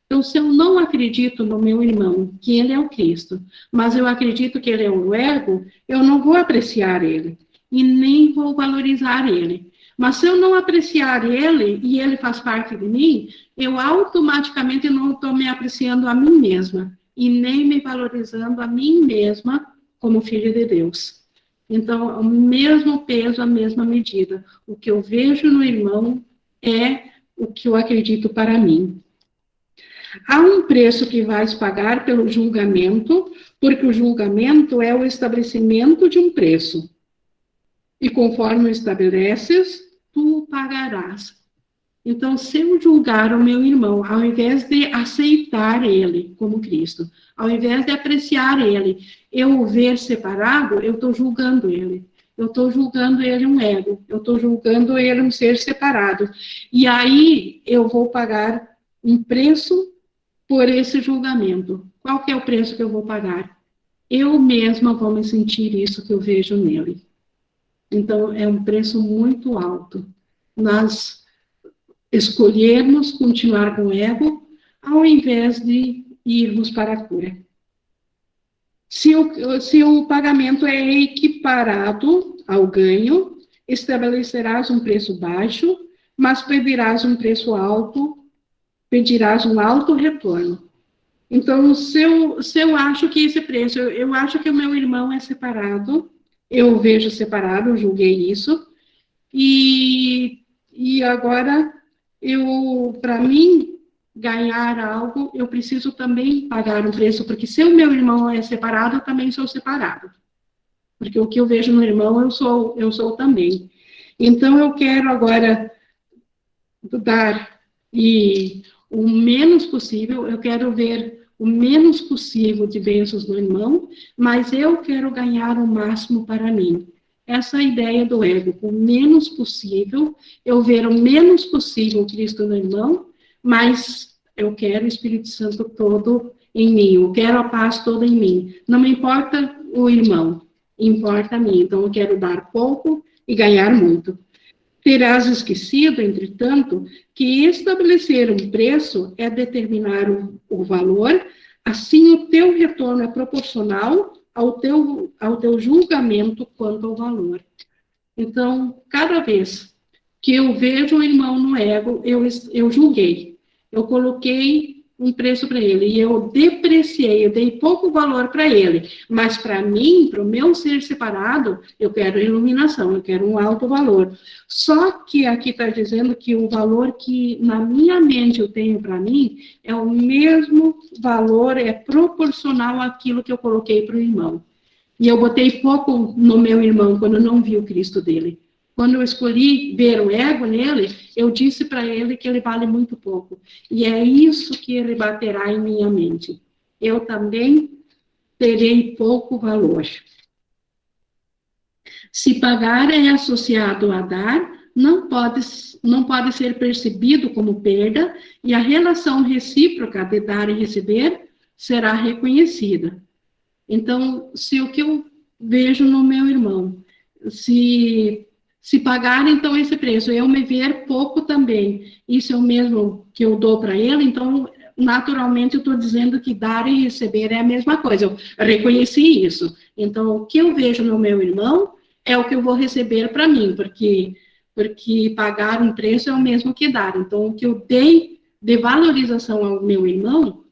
Então, se eu não acredito no meu irmão, que ele é o Cristo, mas eu acredito que ele é o ego, eu não vou apreciar ele e nem vou valorizar ele. Mas se eu não apreciar ele, e ele faz parte de mim, eu automaticamente não estou me apreciando a mim mesma, e nem me valorizando a mim mesma como filha de Deus. Então, o mesmo peso, a mesma medida. O que eu vejo no irmão é o que eu acredito para mim. Há um preço que vais pagar pelo julgamento, porque o julgamento é o estabelecimento de um preço. E conforme o estabeleces, tu o pagarás. Então, se eu julgar o meu irmão, ao invés de aceitar ele como Cristo, ao invés de apreciar ele, eu o ver separado, eu estou julgando ele. Eu estou julgando ele um ego. Eu estou julgando ele um ser separado. E aí, eu vou pagar um preço por esse julgamento. Qual que é o preço que eu vou pagar? Eu mesma vou me sentir isso que eu vejo nele. Então, é um preço muito alto. Nós escolhermos continuar com o ego, ao invés de irmos para a cura. Se o pagamento é equiparado ao ganho, estabelecerás um preço baixo, mas pedirás um preço alto, pedirás um alto retorno. Então, se eu acho que esse preço, eu acho que o meu irmão é separado, eu vejo separado, eu julguei isso, e agora, para mim, ganhar algo, eu preciso também pagar um preço, porque se o meu irmão é separado, eu também sou separado. Porque o que eu vejo no irmão, eu sou também. Então, eu quero agora dar o menos possível, eu quero ver o menos possível de bênçãos no irmão, mas eu quero ganhar o máximo para mim. Essa é a ideia do ego, o menos possível, eu ver o menos possível Cristo no irmão, mas eu quero o Espírito Santo todo em mim, eu quero a paz toda em mim. Não me importa o irmão, importa a mim. Então, eu quero dar pouco e ganhar muito. Terás esquecido, entretanto, que estabelecer um preço é determinar o valor, assim o teu retorno é proporcional ao teu julgamento quanto ao valor. Então, cada vez que eu vejo um irmão no ego, eu julguei, eu coloquei um preço para ele, e eu depreciei, eu dei pouco valor para ele, mas para mim, para o meu ser separado, eu quero iluminação, eu quero um alto valor. Só que aqui está dizendo que o valor que na minha mente eu tenho para mim é o mesmo valor, é proporcional àquilo que eu coloquei para o irmão. E eu botei pouco no meu irmão quando eu não vi o Cristo dele. Quando eu escolhi ver o ego nele, eu disse para ele que ele vale muito pouco. E é isso que rebaterá em minha mente. Eu também terei pouco valor. Se pagar é associado a dar, não pode ser percebido como perda, e a relação recíproca de dar e receber será reconhecida. Então, se o que eu vejo no meu irmão, se pagar, então, esse preço, eu me ver pouco também, isso é o mesmo que eu dou para ele, então, naturalmente, eu estou dizendo que dar e receber é a mesma coisa, eu reconheci isso. Então, o que eu vejo no meu irmão é o que eu vou receber para mim, porque pagar um preço é o mesmo que dar. Então, o que eu dei de valorização ao meu irmão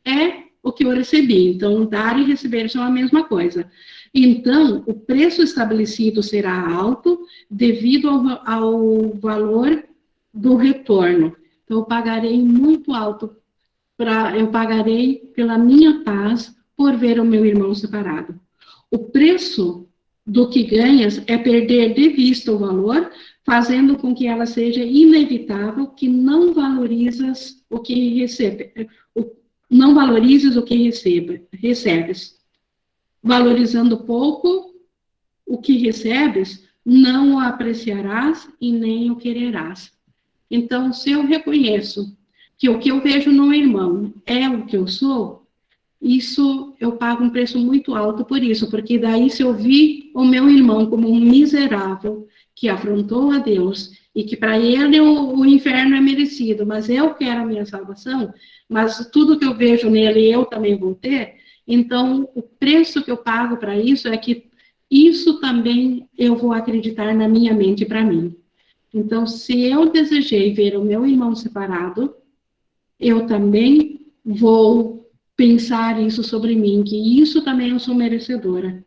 é o que eu recebi. Então, dar e receber são a mesma coisa. Então, o preço estabelecido será alto devido ao valor do retorno. Então, eu pagarei muito alto, eu pagarei pela minha paz por ver o meu irmão separado. O preço do que ganhas é perder de vista o valor, fazendo com que ela seja inevitável, que não valorizes o que recebes. Valorizando pouco o que recebes, não o apreciarás e nem o quererás. Então, se eu reconheço que o que eu vejo no irmão é o que eu sou, isso eu pago um preço muito alto por isso, porque daí se eu vi o meu irmão como um miserável que afrontou a Deus e que para ele o inferno é merecido, mas eu quero a minha salvação, mas tudo que eu vejo nele eu também vou ter, então o preço que eu pago para isso é que isso também eu vou acreditar na minha mente para mim. Então, se eu desejei ver o meu irmão separado, eu também vou pensar isso sobre mim, que isso também eu sou merecedora.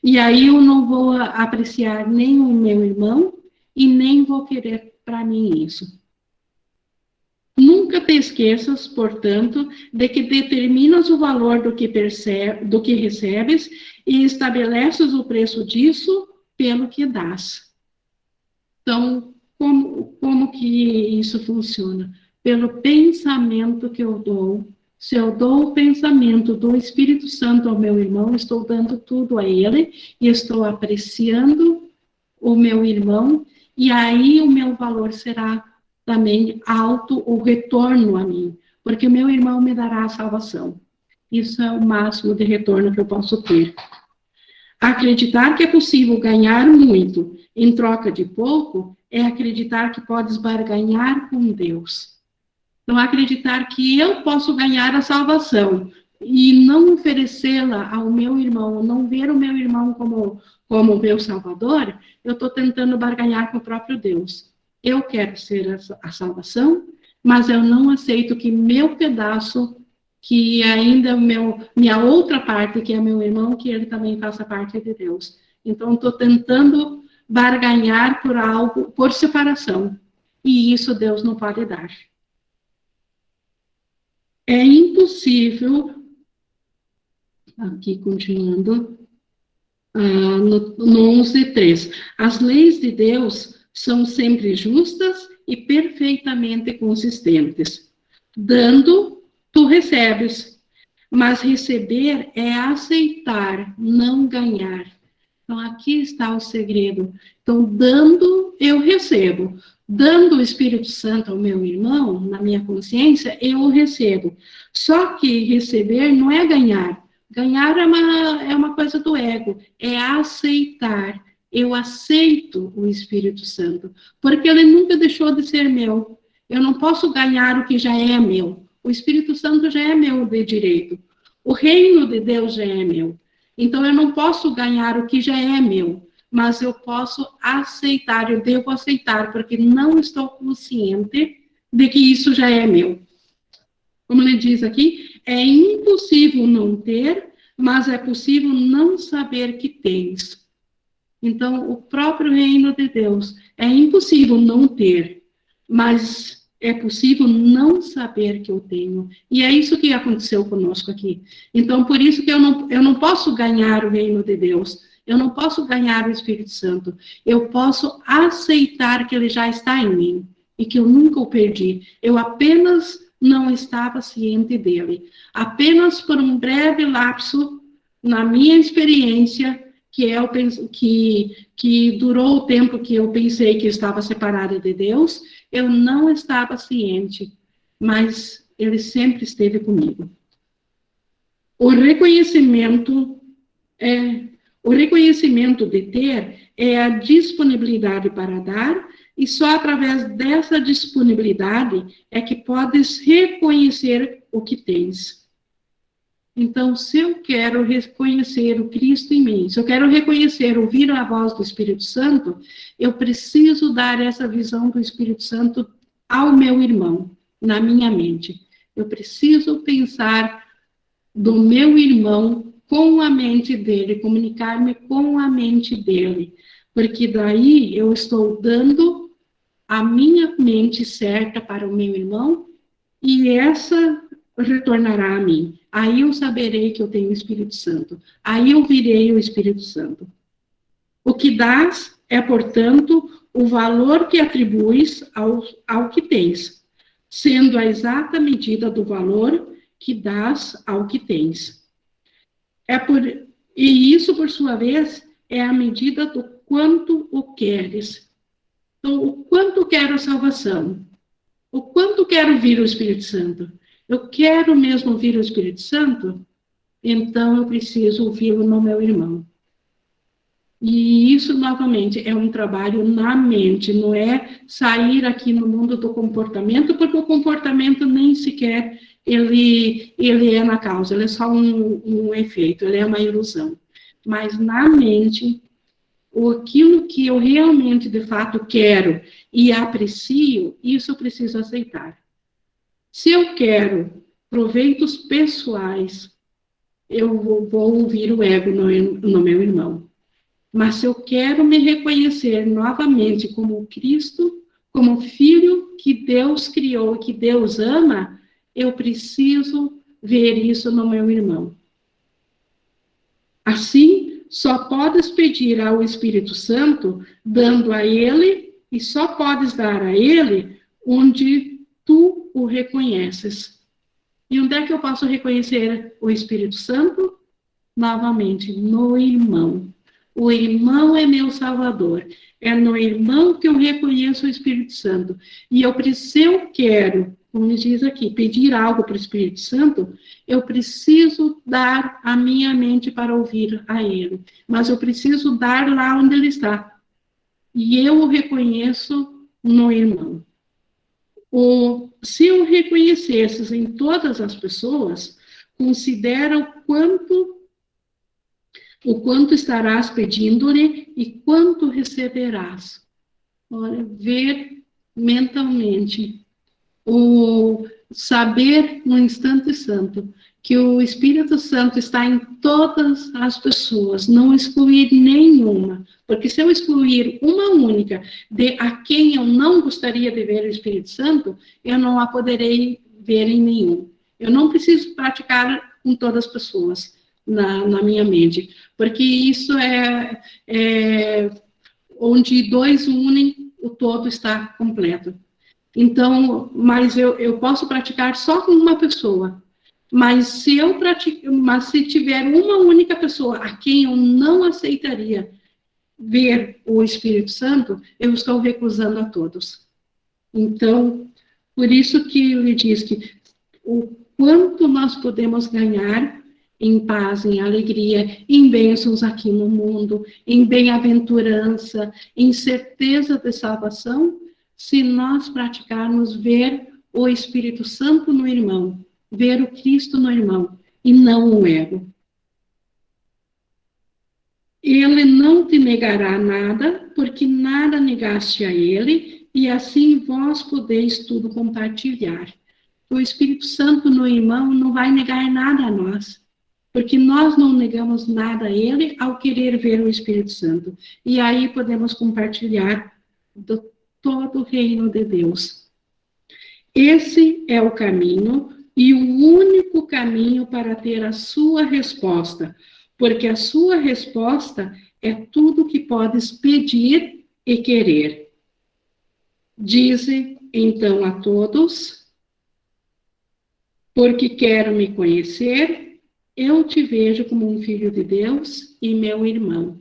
E aí eu não vou apreciar nem o meu irmão e nem vou querer para mim isso. Nunca te esqueças, portanto, de que determinas o valor do que recebes e estabeleces o preço disso pelo que dás. Então, como que isso funciona? Pelo pensamento que eu dou. Se eu dou o pensamento do Espírito Santo ao meu irmão, estou dando tudo a ele e estou apreciando o meu irmão, e aí o meu valor será também alto, o retorno a mim, porque o meu irmão me dará a salvação. Isso é o máximo de retorno que eu posso ter. Acreditar que é possível ganhar muito em troca de pouco é acreditar que podes barganhar com Deus. Então, acreditar que eu posso ganhar a salvação e não oferecê-la ao meu irmão, não ver o meu irmão como meu salvador, eu estou tentando barganhar com o próprio Deus. Eu quero ser a salvação, mas eu não aceito que meu pedaço, que ainda minha outra parte, que é meu irmão, que ele também faça parte de Deus. Então, estou tentando barganhar por algo, por separação. E isso Deus não pode dar. É impossível, aqui continuando, no 11:3, as leis de Deus são sempre justas e perfeitamente consistentes. Dando, tu recebes, mas receber é aceitar, não ganhar. Então, aqui está o segredo. Então, dando, eu recebo. Dando o Espírito Santo ao meu irmão, na minha consciência, eu o recebo. Só que receber não é ganhar. Ganhar é uma coisa do ego. É aceitar. Eu aceito o Espírito Santo. Porque ele nunca deixou de ser meu. Eu não posso ganhar o que já é meu. O Espírito Santo já é meu de direito. O reino de Deus já é meu. Então, eu não posso ganhar o que já é meu, mas eu posso aceitar, eu devo aceitar, porque não estou consciente de que isso já é meu. Como ele diz aqui, é impossível não ter, mas é possível não saber que tens. Então, o próprio reino de Deus, é impossível não ter, mas é possível não saber que eu tenho. E é isso que aconteceu conosco aqui. Então, por isso que eu não posso ganhar o reino de Deus. Eu não posso ganhar o Espírito Santo. Eu posso aceitar que ele já está em mim e que eu nunca o perdi. Eu apenas não estava ciente dele. Apenas por um breve lapso, na minha experiência, que durou o tempo que eu pensei que estava separada de Deus, eu não estava ciente, mas ele sempre esteve comigo. O reconhecimento de ter é a disponibilidade para dar, e só através dessa disponibilidade é que podes reconhecer o que tens. Então, se eu quero reconhecer o Cristo em mim, se eu quero ouvir a voz do Espírito Santo, eu preciso dar essa visão do Espírito Santo ao meu irmão, na minha mente. Eu preciso pensar do meu irmão com a mente dele, comunicar-me com a mente dele, porque daí eu estou dando a minha mente certa para o meu irmão, e essa retornará a mim. Aí eu saberei que eu tenho o Espírito Santo. Aí eu virei o Espírito Santo. O que dás é, portanto, o valor que atribuis ao que tens, sendo a exata medida do valor que dás ao que tens. E isso, por sua vez, é a medida do quanto o queres. Então, o quanto quero a salvação? O quanto quero vir o Espírito Santo? Eu quero mesmo ouvir o Espírito Santo? Então, eu preciso ouvi-lo no meu irmão. E isso, novamente, é um trabalho na mente, não é sair aqui no mundo do comportamento, porque o comportamento nem sequer ele é na causa, ele é só um efeito, ele é uma ilusão. Mas na mente, aquilo que eu realmente, de fato, quero e aprecio, isso eu preciso aceitar. Se eu quero proveitos pessoais, eu vou ouvir o ego no meu irmão. Mas se eu quero me reconhecer novamente como Cristo, como filho que Deus criou, que Deus ama, eu preciso ver isso no meu irmão. Assim, só podes pedir ao Espírito Santo, dando a ele, e só podes dar a ele onde tu o reconheces. E onde é que eu posso reconhecer o Espírito Santo? Novamente, no irmão. O irmão é meu salvador. É no irmão que eu reconheço o Espírito Santo. E se eu quero, como diz aqui, pedir algo para o Espírito Santo, eu preciso dar a minha mente para ouvir a ele. Mas eu preciso dar lá onde ele está. E eu o reconheço no irmão. Se eu reconhecesse em todas as pessoas, considera o quanto estarás pedindo-lhe e quanto receberás. Olha, ver mentalmente, o saber no instante santo que o Espírito Santo está em todas as pessoas, não excluir nenhuma, porque se eu excluir uma única a quem eu não gostaria de ver o Espírito Santo, eu não a poderei ver em nenhum. Eu não preciso praticar com todas as pessoas na minha mente, porque isso é onde dois unem, o todo está completo. Então, mas eu posso praticar só com uma pessoa. Mas se tiver uma única pessoa a quem eu não aceitaria ver o Espírito Santo, eu estou recusando a todos. Então, por isso que ele diz que o quanto nós podemos ganhar em paz, em alegria, em bênçãos aqui no mundo, em bem-aventurança, em certeza de salvação, se nós praticarmos ver o Espírito Santo no irmão, ver o Cristo no irmão, e não o ego. Ele não te negará nada, porque nada negaste a ele, e assim vós podeis tudo compartilhar. O Espírito Santo no irmão não vai negar nada a nós, porque nós não negamos nada a ele ao querer ver o Espírito Santo. E aí podemos compartilhar todo o reino de Deus. Esse é o caminho e o único caminho para ter a sua resposta, porque a sua resposta é tudo que podes pedir e querer. Dize, então, a todos, porque quero me conhecer, eu te vejo como um filho de Deus e meu irmão.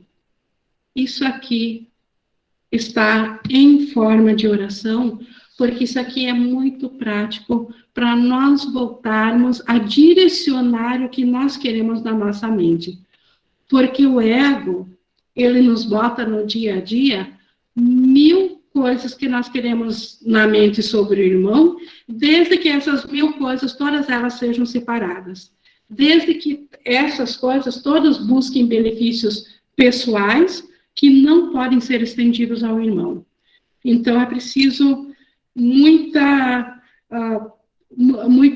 Isso aqui está em forma de oração, porque isso aqui é muito prático para nós voltarmos a direcionar o que nós queremos na nossa mente. Porque o ego, ele nos bota no dia a dia 1000 coisas que nós queremos na mente sobre o irmão, desde que essas 1000 coisas, todas elas sejam separadas. Desde que essas coisas todas busquem benefícios pessoais que não podem ser estendidos ao irmão. Então, é preciso muito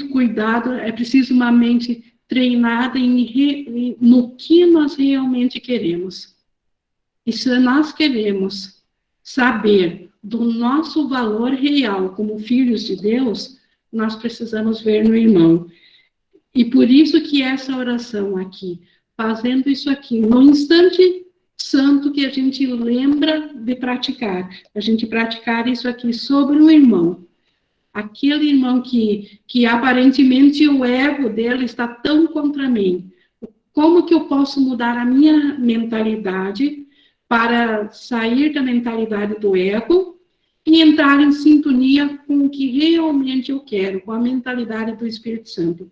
cuidado, é preciso uma mente treinada no que nós realmente queremos. E se nós queremos saber do nosso valor real como filhos de Deus, nós precisamos ver no irmão. E por isso que essa oração aqui, fazendo isso aqui, no instante santo que a gente lembra de praticar, a gente praticar isso aqui sobre o irmão, aquele irmão que aparentemente o ego dele está tão contra mim, como que eu posso mudar a minha mentalidade para sair da mentalidade do ego e entrar em sintonia com o que realmente eu quero, com a mentalidade do Espírito Santo.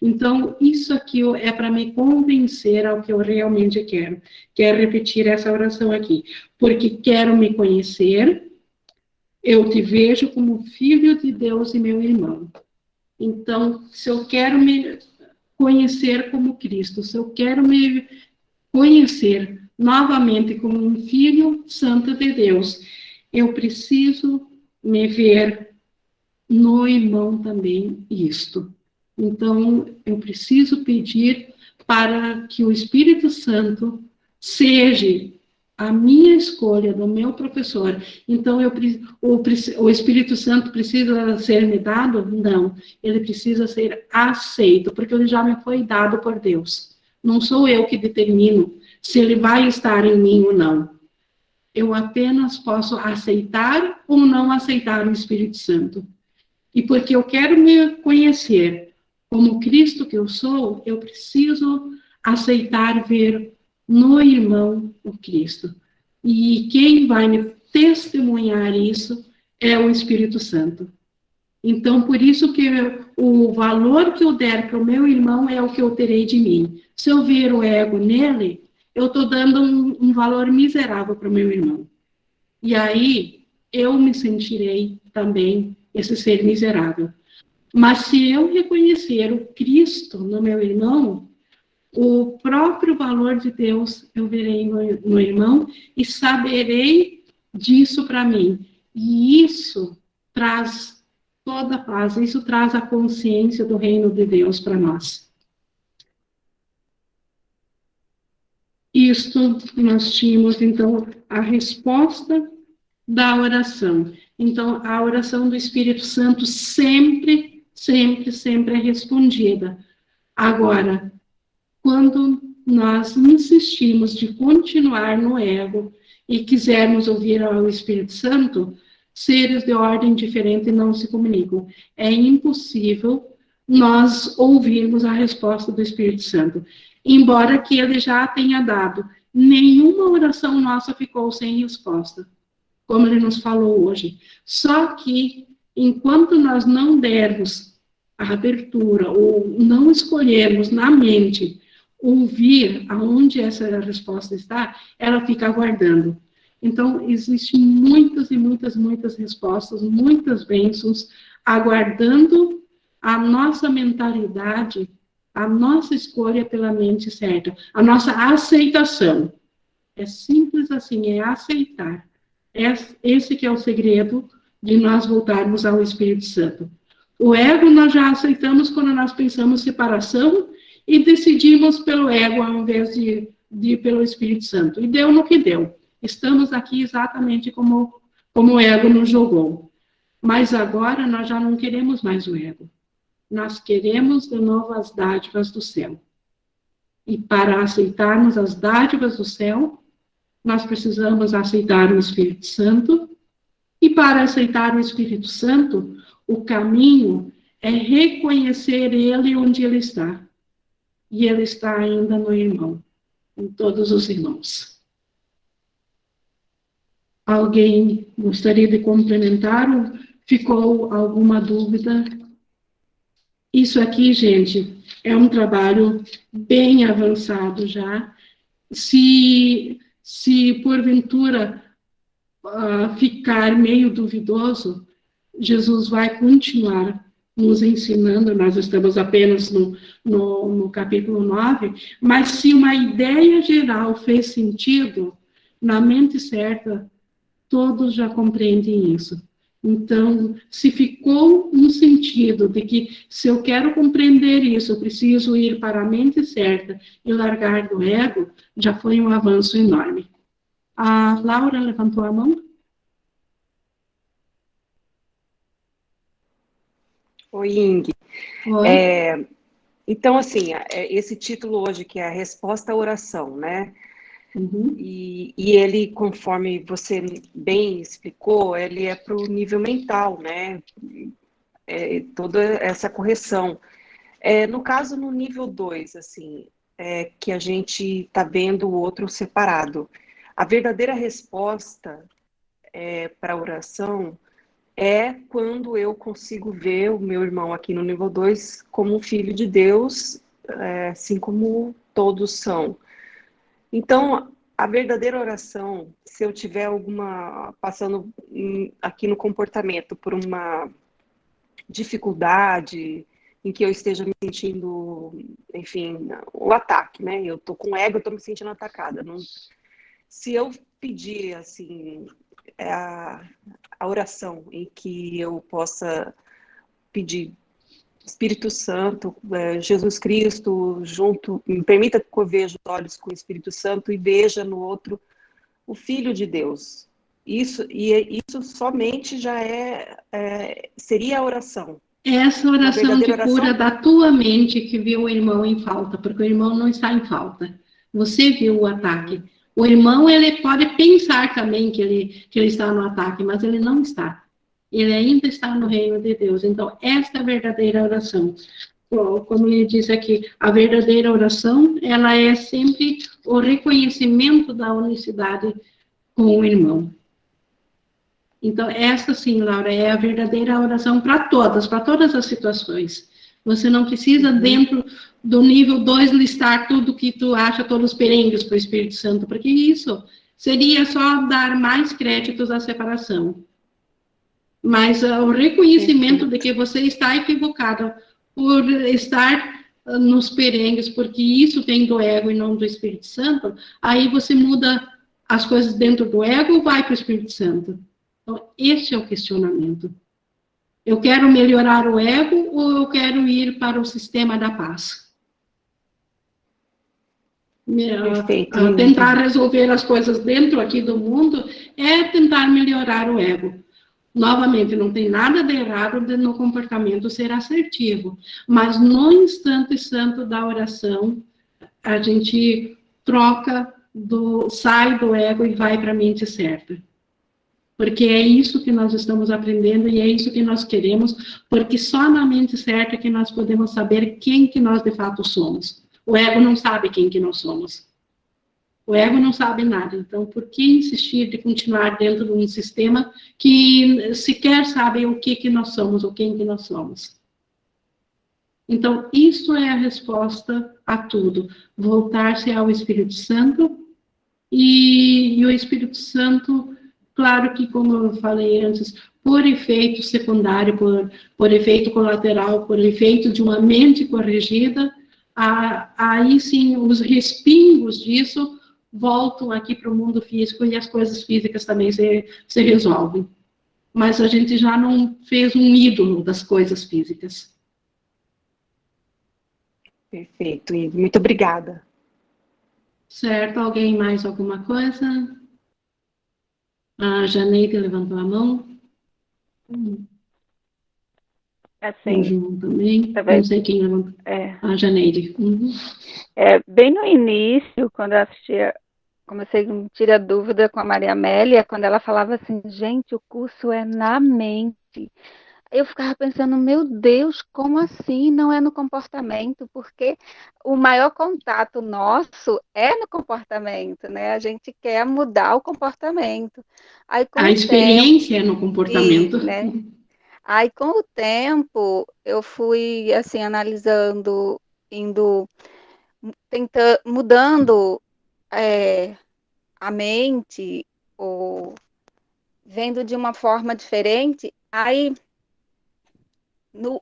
Então, isso aqui é para me convencer ao que eu realmente quero. Quero repetir essa oração aqui. Porque quero me conhecer, eu te vejo como filho de Deus e meu irmão. Então, se eu quero me conhecer como Cristo, se eu quero me conhecer novamente como um filho santo de Deus, eu preciso me ver no irmão também isto. Então, eu preciso pedir para que o Espírito Santo seja a minha escolha do meu professor. Então, o Espírito Santo precisa ser me dado? Não. Ele precisa ser aceito, porque ele já me foi dado por Deus. Não sou eu que determino se ele vai estar em mim ou não. Eu apenas posso aceitar ou não aceitar o Espírito Santo. E porque eu quero me conhecer como Cristo que eu sou, eu preciso aceitar ver no irmão o Cristo. E quem vai me testemunhar isso é o Espírito Santo. Então, por isso que o valor que eu der para o meu irmão é o que eu terei de mim. Se eu ver o ego nele, eu estou dando um valor miserável para o meu irmão. E aí, eu me sentirei também esse ser miserável. Mas se eu reconhecer o Cristo no meu irmão, o próprio valor de Deus eu verei no irmão e saberei disso para mim. E isso traz toda a paz, isso traz a consciência do reino de Deus para nós. Isto nós tínhamos, então, a resposta da oração. Então, a oração do Espírito Santo sempre, sempre, sempre é respondida. Agora, quando nós insistimos de continuar no ego e quisermos ouvir ao Espírito Santo, seres de ordem diferente não se comunicam. É impossível nós ouvirmos a resposta do Espírito Santo. Embora que ele já tenha dado, nenhuma oração nossa ficou sem resposta, como ele nos falou hoje. Só que, enquanto nós não dermos a abertura, ou não escolhermos na mente ouvir aonde essa resposta está, ela fica aguardando. Então, existem muitas e muitas, muitas respostas, muitas bênçãos, aguardando a nossa mentalidade, a nossa escolha pela mente certa, a nossa aceitação. É simples assim, é aceitar. Esse que é o segredo de nós voltarmos ao Espírito Santo. O ego nós já aceitamos quando nós pensamos separação e decidimos pelo ego ao invés de ir pelo Espírito Santo. E deu no que deu. Estamos aqui exatamente como o ego nos jogou. Mas agora nós já não queremos mais o ego. Nós queremos de novo as dádivas do céu. E para aceitarmos as dádivas do céu, nós precisamos aceitar o Espírito Santo. E para aceitar o Espírito Santo, o caminho é reconhecer ele onde ele está. E ele está ainda no irmão, em todos os irmãos. Alguém gostaria de complementar? Ou ficou alguma dúvida? Isso aqui, gente, é um trabalho bem avançado já. Se porventura ficar meio duvidoso, Jesus vai continuar nos ensinando, nós estamos apenas no capítulo 9, mas se uma ideia geral fez sentido, na mente certa, todos já compreendem isso. Então, se ficou um sentido de que, se eu quero compreender isso, eu preciso ir para a mente certa e largar do ego, já foi um avanço enorme. A Laura levantou a mão? Oi, Ing. Oi. Então, assim, esse título hoje, que é a resposta à oração, né? Uhum. E ele, conforme você bem explicou, ele é para o nível mental, né? Toda essa correção. No caso, no nível 2, assim, que a gente está vendo o outro separado. A verdadeira resposta para a oração é quando eu consigo ver o meu irmão aqui no nível 2 como um filho de Deus, assim como todos são. Então, a verdadeira oração, se eu tiver passando aqui no comportamento por uma dificuldade, em que eu esteja me sentindo, enfim, o ataque, né? Eu tô com ego, eu tô me sentindo atacada. se eu pedir, assim, a oração em que eu possa pedir Espírito Santo, Jesus Cristo, junto, me permita que eu veja os olhos com o Espírito Santo e veja no outro o Filho de Deus. Isso somente já seria a oração. Essa Uma oração verdadeira de cura oração? da tua mente que viu o irmão em falta, porque o irmão não está em falta. Você viu o ataque. O irmão, ele pode pensar também que ele está no ataque, mas ele não está. Ele ainda está no reino de Deus. Então, esta é a verdadeira oração. Como ele diz aqui, a verdadeira oração, ela é sempre o reconhecimento da unicidade com o irmão. Então, essa sim, Laura, é a verdadeira oração para todas as situações. Você não precisa, dentro do nível 2, listar tudo que tu acha, todos os perengues para o Espírito Santo, porque isso seria só dar mais créditos à separação. Mas o reconhecimento de que você está equivocado por estar nos perengues, porque isso vem do ego e não do Espírito Santo, aí você muda as coisas dentro do ego ou vai para o Espírito Santo? Então, este é o questionamento. Eu quero melhorar o ego ou eu quero ir para o sistema da paz? Perfeito. Tentar resolver as coisas dentro aqui do mundo é tentar melhorar o ego. Novamente, não tem nada de errado no comportamento ser assertivo, mas no instante santo da oração, a gente sai do ego e vai para a mente certa. Porque é isso que nós estamos aprendendo e é isso que nós queremos, porque só na mente certa que nós podemos saber quem que nós de fato somos. O ego não sabe quem que nós somos. O ego não sabe nada. Então, por que insistir de continuar dentro de um sistema que sequer sabe o que nós somos, ou quem que nós somos? Então, isso é a resposta a tudo. Voltar-se ao Espírito Santo e o Espírito Santo... Claro que, como eu falei antes, por efeito secundário, por efeito colateral, por efeito de uma mente corrigida, aí sim os respingos disso voltam aqui para o mundo físico e as coisas físicas também se resolvem. Mas a gente já não fez um ídolo das coisas físicas. Perfeito, Ingrid. Muito obrigada. Certo, alguém mais alguma coisa? A Janeide levantou a mão. Assim, O João também. talvez, Não sei quem levantou. A Janeide. Bem no início, quando eu assistia, comecei a tirar dúvida com a Maria Amélia, quando ela falava assim, gente, o curso é na mente. Eu ficava pensando, meu Deus, como assim não é no comportamento? Porque o maior contato nosso é no comportamento, né? A gente quer mudar o comportamento. Aí, com A o experiência é no comportamento. né? Aí, com o tempo, eu fui, assim, analisando, indo, tentando, mudando a mente, ou vendo de uma forma diferente. Aí,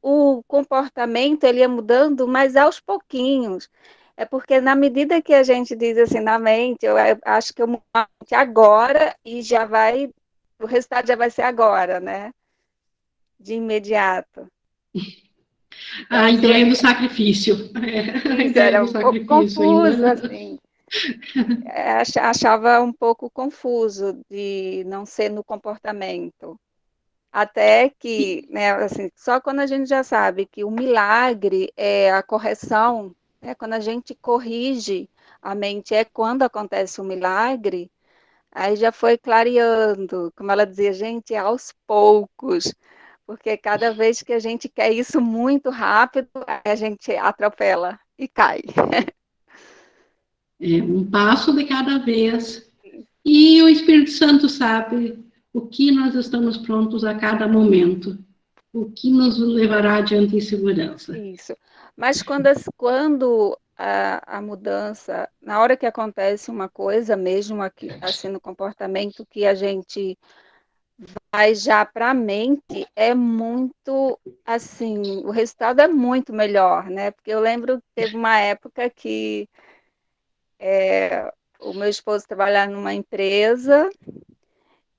o comportamento ele ia mudando, mas aos pouquinhos. É porque na medida que a gente diz assim na mente, eu acho que eu mudo a mente agora e já vai, o resultado já vai ser agora, né? De imediato. A ideia do sacrifício. A ideia Era do um pouco sacrifício confuso, ainda. assim. Achava um pouco confuso de não ser no comportamento. Até que, né, assim, só quando a gente já sabe que o milagre é a correção, né, quando a gente corrige a mente, é quando acontece o milagre, aí já foi clareando, como ela dizia, gente, aos poucos, porque cada vez que a gente quer isso muito rápido, a gente atropela e cai. É um passo de cada vez. E o Espírito Santo sabe o que nós estamos prontos a cada momento. O que nos levará adiante em segurança. Isso. Mas quando a mudança, na hora que acontece uma coisa mesmo aqui, assim, no comportamento que a gente vai já para a mente, é muito, assim, o resultado é muito melhor, né? Porque eu lembro que teve uma época que o meu esposo trabalhava numa empresa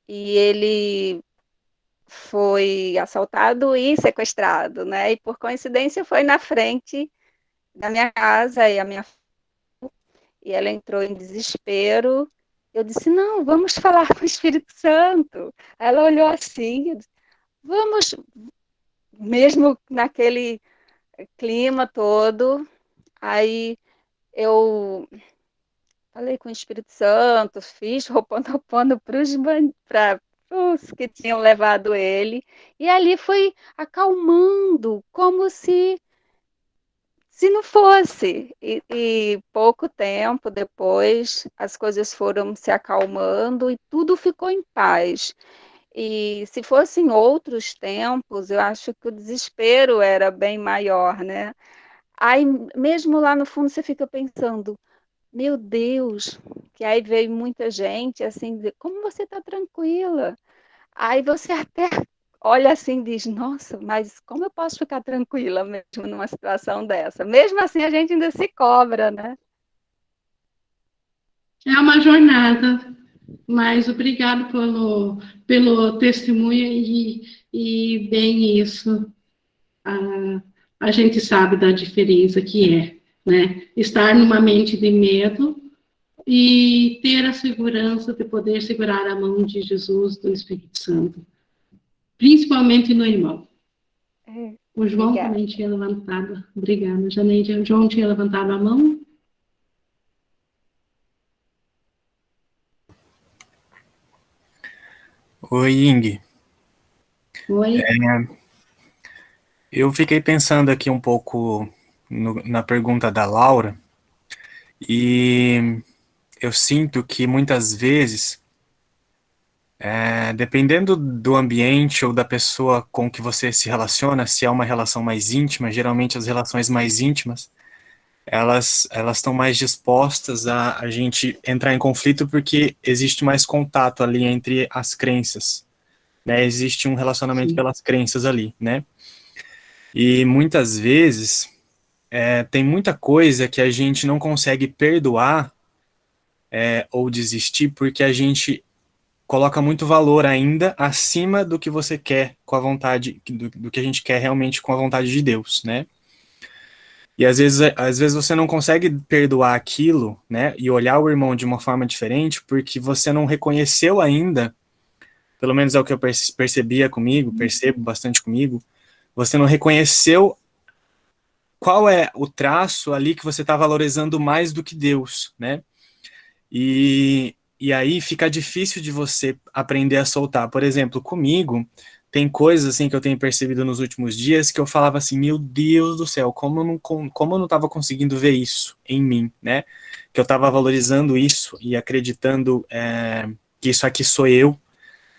e ele foi assaltado e sequestrado, né? E por coincidência foi na frente da minha casa e ela entrou em desespero. Eu disse, não, vamos falar com o Espírito Santo. Ela olhou assim, eu disse, vamos, mesmo naquele clima todo. Aí eu falei com o Espírito Santo, fiz Ho'oponopono para os que tinham levado ele, e ali foi acalmando, como se não fosse. E pouco tempo depois, as coisas foram se acalmando e tudo ficou em paz. E se fossem outros tempos, eu acho que o desespero era bem maior, né? Aí, mesmo lá no fundo, você fica pensando, meu Deus, que aí veio muita gente assim, dizer, como você está tranquila? Aí você até olha assim e diz, nossa, mas como eu posso ficar tranquila mesmo numa situação dessa? Mesmo assim, a gente ainda se cobra, né? É uma jornada, mas obrigado pelo testemunho e bem isso. A gente sabe da diferença que é, né? Estar numa mente de medo e ter a segurança de poder segurar a mão de Jesus, do Espírito Santo, principalmente no irmão. O João Obrigada. também tinha levantado. Obrigada, Janeide. O João tinha levantado a mão. Oi, Ing. Oi. Eu fiquei pensando aqui um pouco na pergunta da Laura e eu sinto que muitas vezes, dependendo do ambiente ou da pessoa com que você se relaciona, se é uma relação mais íntima, geralmente as relações mais íntimas, elas estão mais dispostas a gente entrar em conflito porque existe mais contato ali entre as crenças, né? Existe um relacionamento Sim. pelas crenças ali, né? E muitas vezes tem muita coisa que a gente não consegue perdoar ou desistir porque a gente coloca muito valor ainda acima do que você quer com a vontade, do que a gente quer realmente com a vontade de Deus, né? E às vezes você não consegue perdoar aquilo, né? E olhar o irmão de uma forma diferente porque você não reconheceu ainda, pelo menos é o que eu percebia comigo, percebo bastante comigo, você não reconheceu qual é o traço ali que você está valorizando mais do que Deus, né? E aí fica difícil de você aprender a soltar. Por exemplo, comigo, tem coisas assim que eu tenho percebido nos últimos dias que eu falava assim, meu Deus do céu, como eu não estava conseguindo ver isso em mim, né? Que eu estava valorizando isso e acreditando que isso aqui sou eu,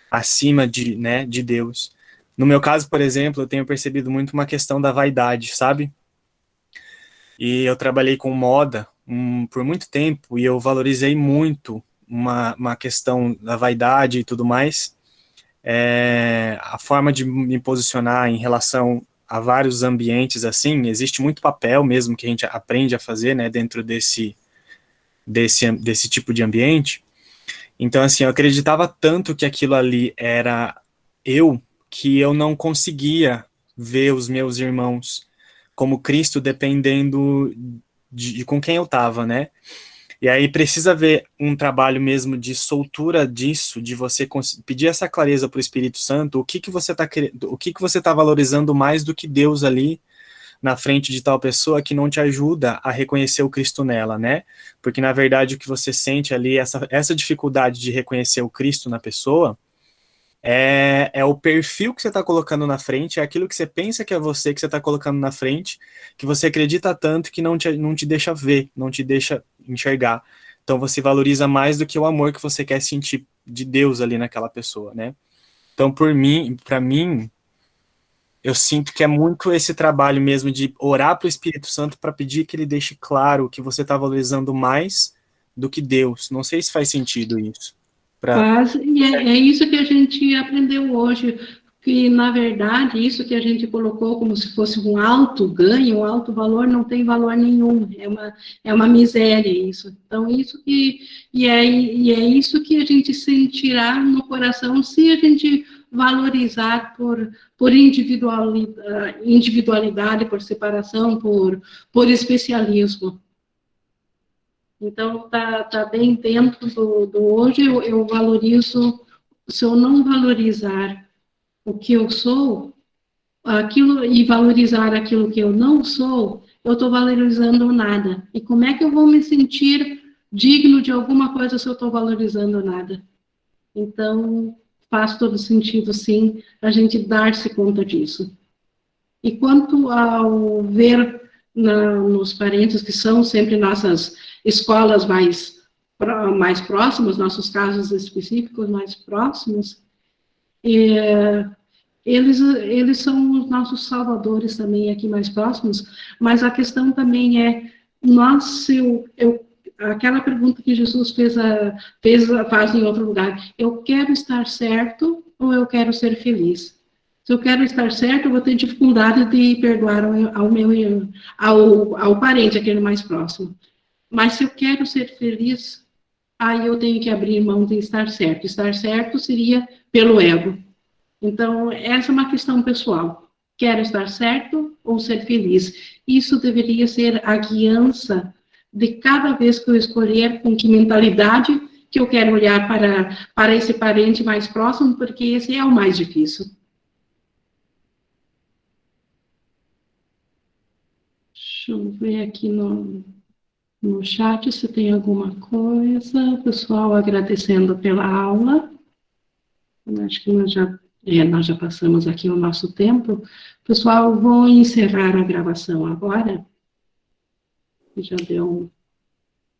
acima de Deus. No meu caso, por exemplo, eu tenho percebido muito uma questão da vaidade, sabe? E eu trabalhei com moda por muito tempo e eu valorizei muito uma questão da vaidade e tudo mais. A forma de me posicionar em relação a vários ambientes, assim, existe muito papel mesmo que a gente aprende a fazer, né, dentro desse tipo de ambiente. Então, assim, eu acreditava tanto que aquilo ali era eu, que eu não conseguia ver os meus irmãos como Cristo, dependendo de com quem eu estava, né? E aí precisa ver um trabalho mesmo de soltura disso, de você pedir essa clareza para o Espírito Santo, o que você está valorizando mais do que Deus ali na frente de tal pessoa que não te ajuda a reconhecer o Cristo nela, né? Porque na verdade o que você sente ali, essa dificuldade de reconhecer o Cristo na pessoa, é o perfil que você está colocando na frente, é aquilo que você pensa que é você, que você está colocando na frente, que você acredita tanto que não te deixa ver, não te deixa enxergar. Então você valoriza mais do que o amor que você quer sentir de Deus ali naquela pessoa, né? Então, para mim, eu sinto que é muito esse trabalho mesmo de orar para o Espírito Santo para pedir que ele deixe claro que você está valorizando mais do que Deus. Não sei se faz sentido isso. Faz, e é isso que a gente aprendeu hoje. que, na verdade, isso que a gente colocou como se fosse um alto ganho, um alto valor, não tem valor nenhum, é uma miséria isso. Então, isso que, é isso que a gente sentirá no coração se a gente valorizar por individualidade, por separação, por especialismo. Então, tá bem dentro do hoje, eu valorizo, se eu não valorizar o que eu sou, aquilo, e valorizar aquilo que eu não sou, eu estou valorizando nada. E como é que eu vou me sentir digno de alguma coisa se eu estou valorizando nada? Então, faz todo sentido, sim, a gente dar-se conta disso. E quanto ao ver nos parentes, que são sempre nossas escolas mais próximas, nossos casos específicos mais próximos, eles são os nossos salvadores também aqui mais próximos, mas a questão também é, aquela pergunta que Jesus faz em outro lugar, eu quero estar certo ou eu quero ser feliz? Se eu quero estar certo, eu vou ter dificuldade de perdoar ao parente, aquele mais próximo. Mas se eu quero ser feliz, aí eu tenho que abrir mão de estar certo. Estar certo seria pelo ego. Então, essa é uma questão pessoal. Quero estar certo ou ser feliz? Isso deveria ser a guiança de cada vez que eu escolher com que mentalidade que eu quero olhar para esse parente mais próximo, porque esse é o mais difícil. Deixa eu ver aqui no chat se tem alguma coisa. Pessoal, agradecendo pela aula. Acho que nós já passamos aqui o nosso tempo. Pessoal, vou encerrar a gravação agora. Já deu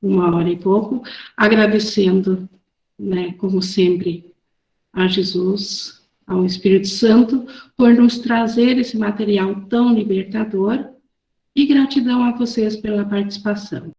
1h e pouco. Agradecendo, né, como sempre, a Jesus, ao Espírito Santo, por nos trazer esse material tão libertador. E gratidão a vocês pela participação.